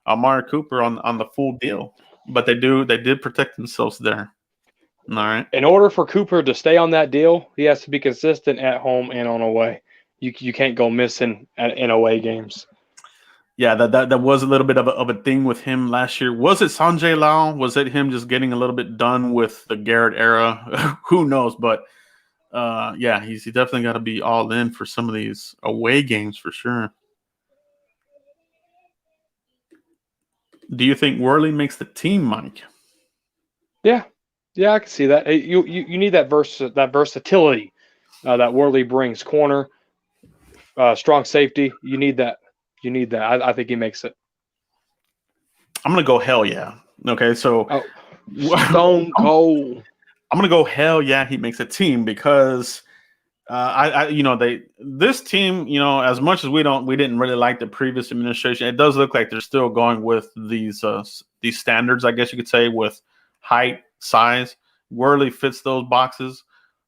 Amari Cooper on the full deal. But they did protect themselves there. All right. In order for Cooper to stay on that deal, he has to be consistent at home and on away. You can't go missing in away games. Yeah, that was a little bit of a thing with him last year. Was it Sanjay Lal? Was it him just getting a little bit done with the Garrett era? Who knows? But he's definitely got to be all in for some of these away games for sure. Do you think Worley makes the team, Mike? Yeah, I can see that. You need that versatility that Worley brings. Corner, strong safety. You need that. I think he makes it. I'm gonna go hell yeah. Okay, so Stone Cold. I'm gonna go hell yeah. He makes a team because this team, as much as we didn't really like the previous administration, it does look like they're still going with these standards, I guess you could say, with height, size. Worley fits those boxes.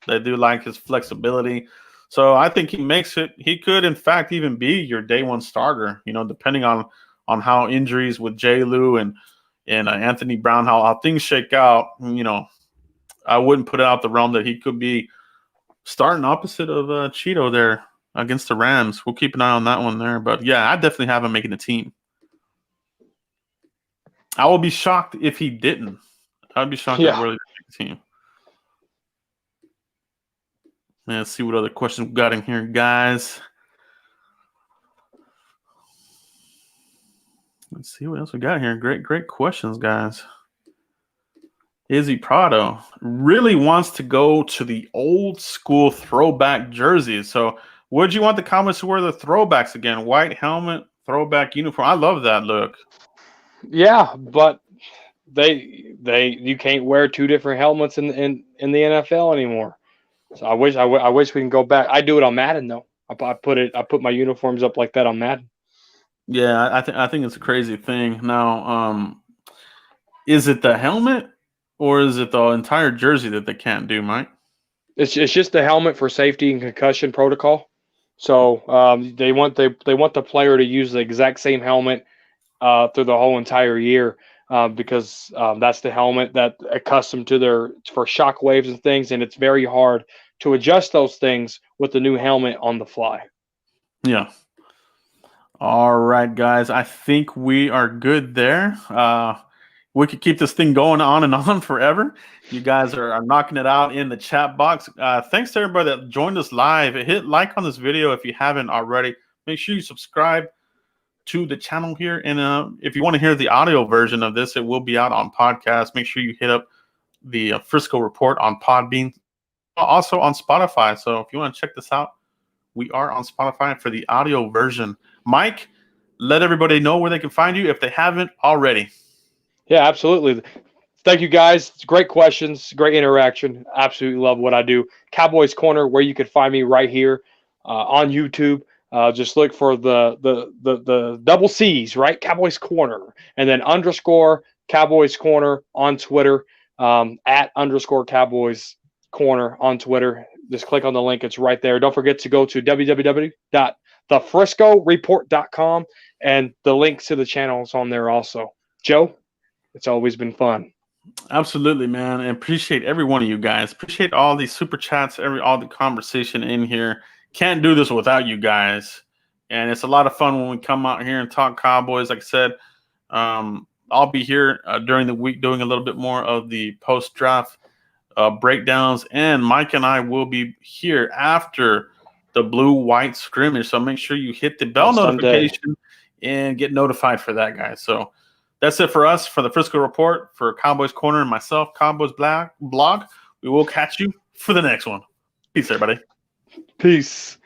They do like his flexibility. So I think he makes it. He could, in fact, even be your day one starter, depending on how injuries with J. Lou and Anthony Brown, how things shake out. I wouldn't put it out the realm that he could be starting opposite of Cheeto there against the Rams. We'll keep an eye on that one there. But, yeah, I definitely have him making the team. I will be shocked if he didn't. I'd be shocked if Worley didn't make the team. Let's see what other questions we got in here, guys. Let's see what else we got here. Great questions, guys. Izzy Prado really wants to go to the old school throwback jerseys. So would you want the Cowboys to wear the throwbacks again? White helmet, throwback uniform. I love that look. Yeah, but you can't wear two different helmets in the NFL anymore. So I wish we can go back. I do it on Madden though. I put my uniforms up like that on Madden. Yeah, I think it's a crazy thing. Now, is it the helmet or is it the entire jersey that they can't do, Mike? It's just the helmet for safety and concussion protocol. So they want the player to use the exact same helmet through the whole entire year because that's the helmet that accustomed to for shock waves and things, and it's very hard to adjust those things with the new helmet on the fly. Yeah. All right, guys. I think we are good there. We could keep this thing going on and on forever. You guys are knocking it out in the chat box. Thanks to everybody that joined us live. Hit like on this video if you haven't already. Make sure you subscribe to the channel here. And if you want to hear the audio version of this, it will be out on podcast. Make sure you hit up the Frisco Report on Podbean, also on Spotify. So if you want to check this out, we are on Spotify for the audio version. Mike, let everybody know where they can find you if they haven't already. Yeah, absolutely. Thank you, guys. Great questions, great interaction. Absolutely love what I do. Cowboys Corner, where you can find me right here on YouTube. Just look for the double C's, right? Cowboys Corner, and then _ Cowboys Corner on Twitter, at _ Cowboys Corner on Twitter. Just click on the link. It's right there. Don't forget to go to www.thefriscoreport.com, and the links to the channels on there also. Joe, it's always been fun. Absolutely, man. And appreciate every one of you guys. Appreciate all these super chats, all the conversation in here. Can't do this without you guys. And it's a lot of fun when we come out here and talk Cowboys. Like I said, I'll be here during the week doing a little bit more of the post-draft breakdowns. And Mike and I will be here after the blue-white scrimmage. So make sure you hit the bell notification and get notified for that, guys. So that's it for us, for the Frisco Report, for Cowboys Corner and myself, Cowboys Blog. We will catch you for the next one. Peace, everybody. Peace.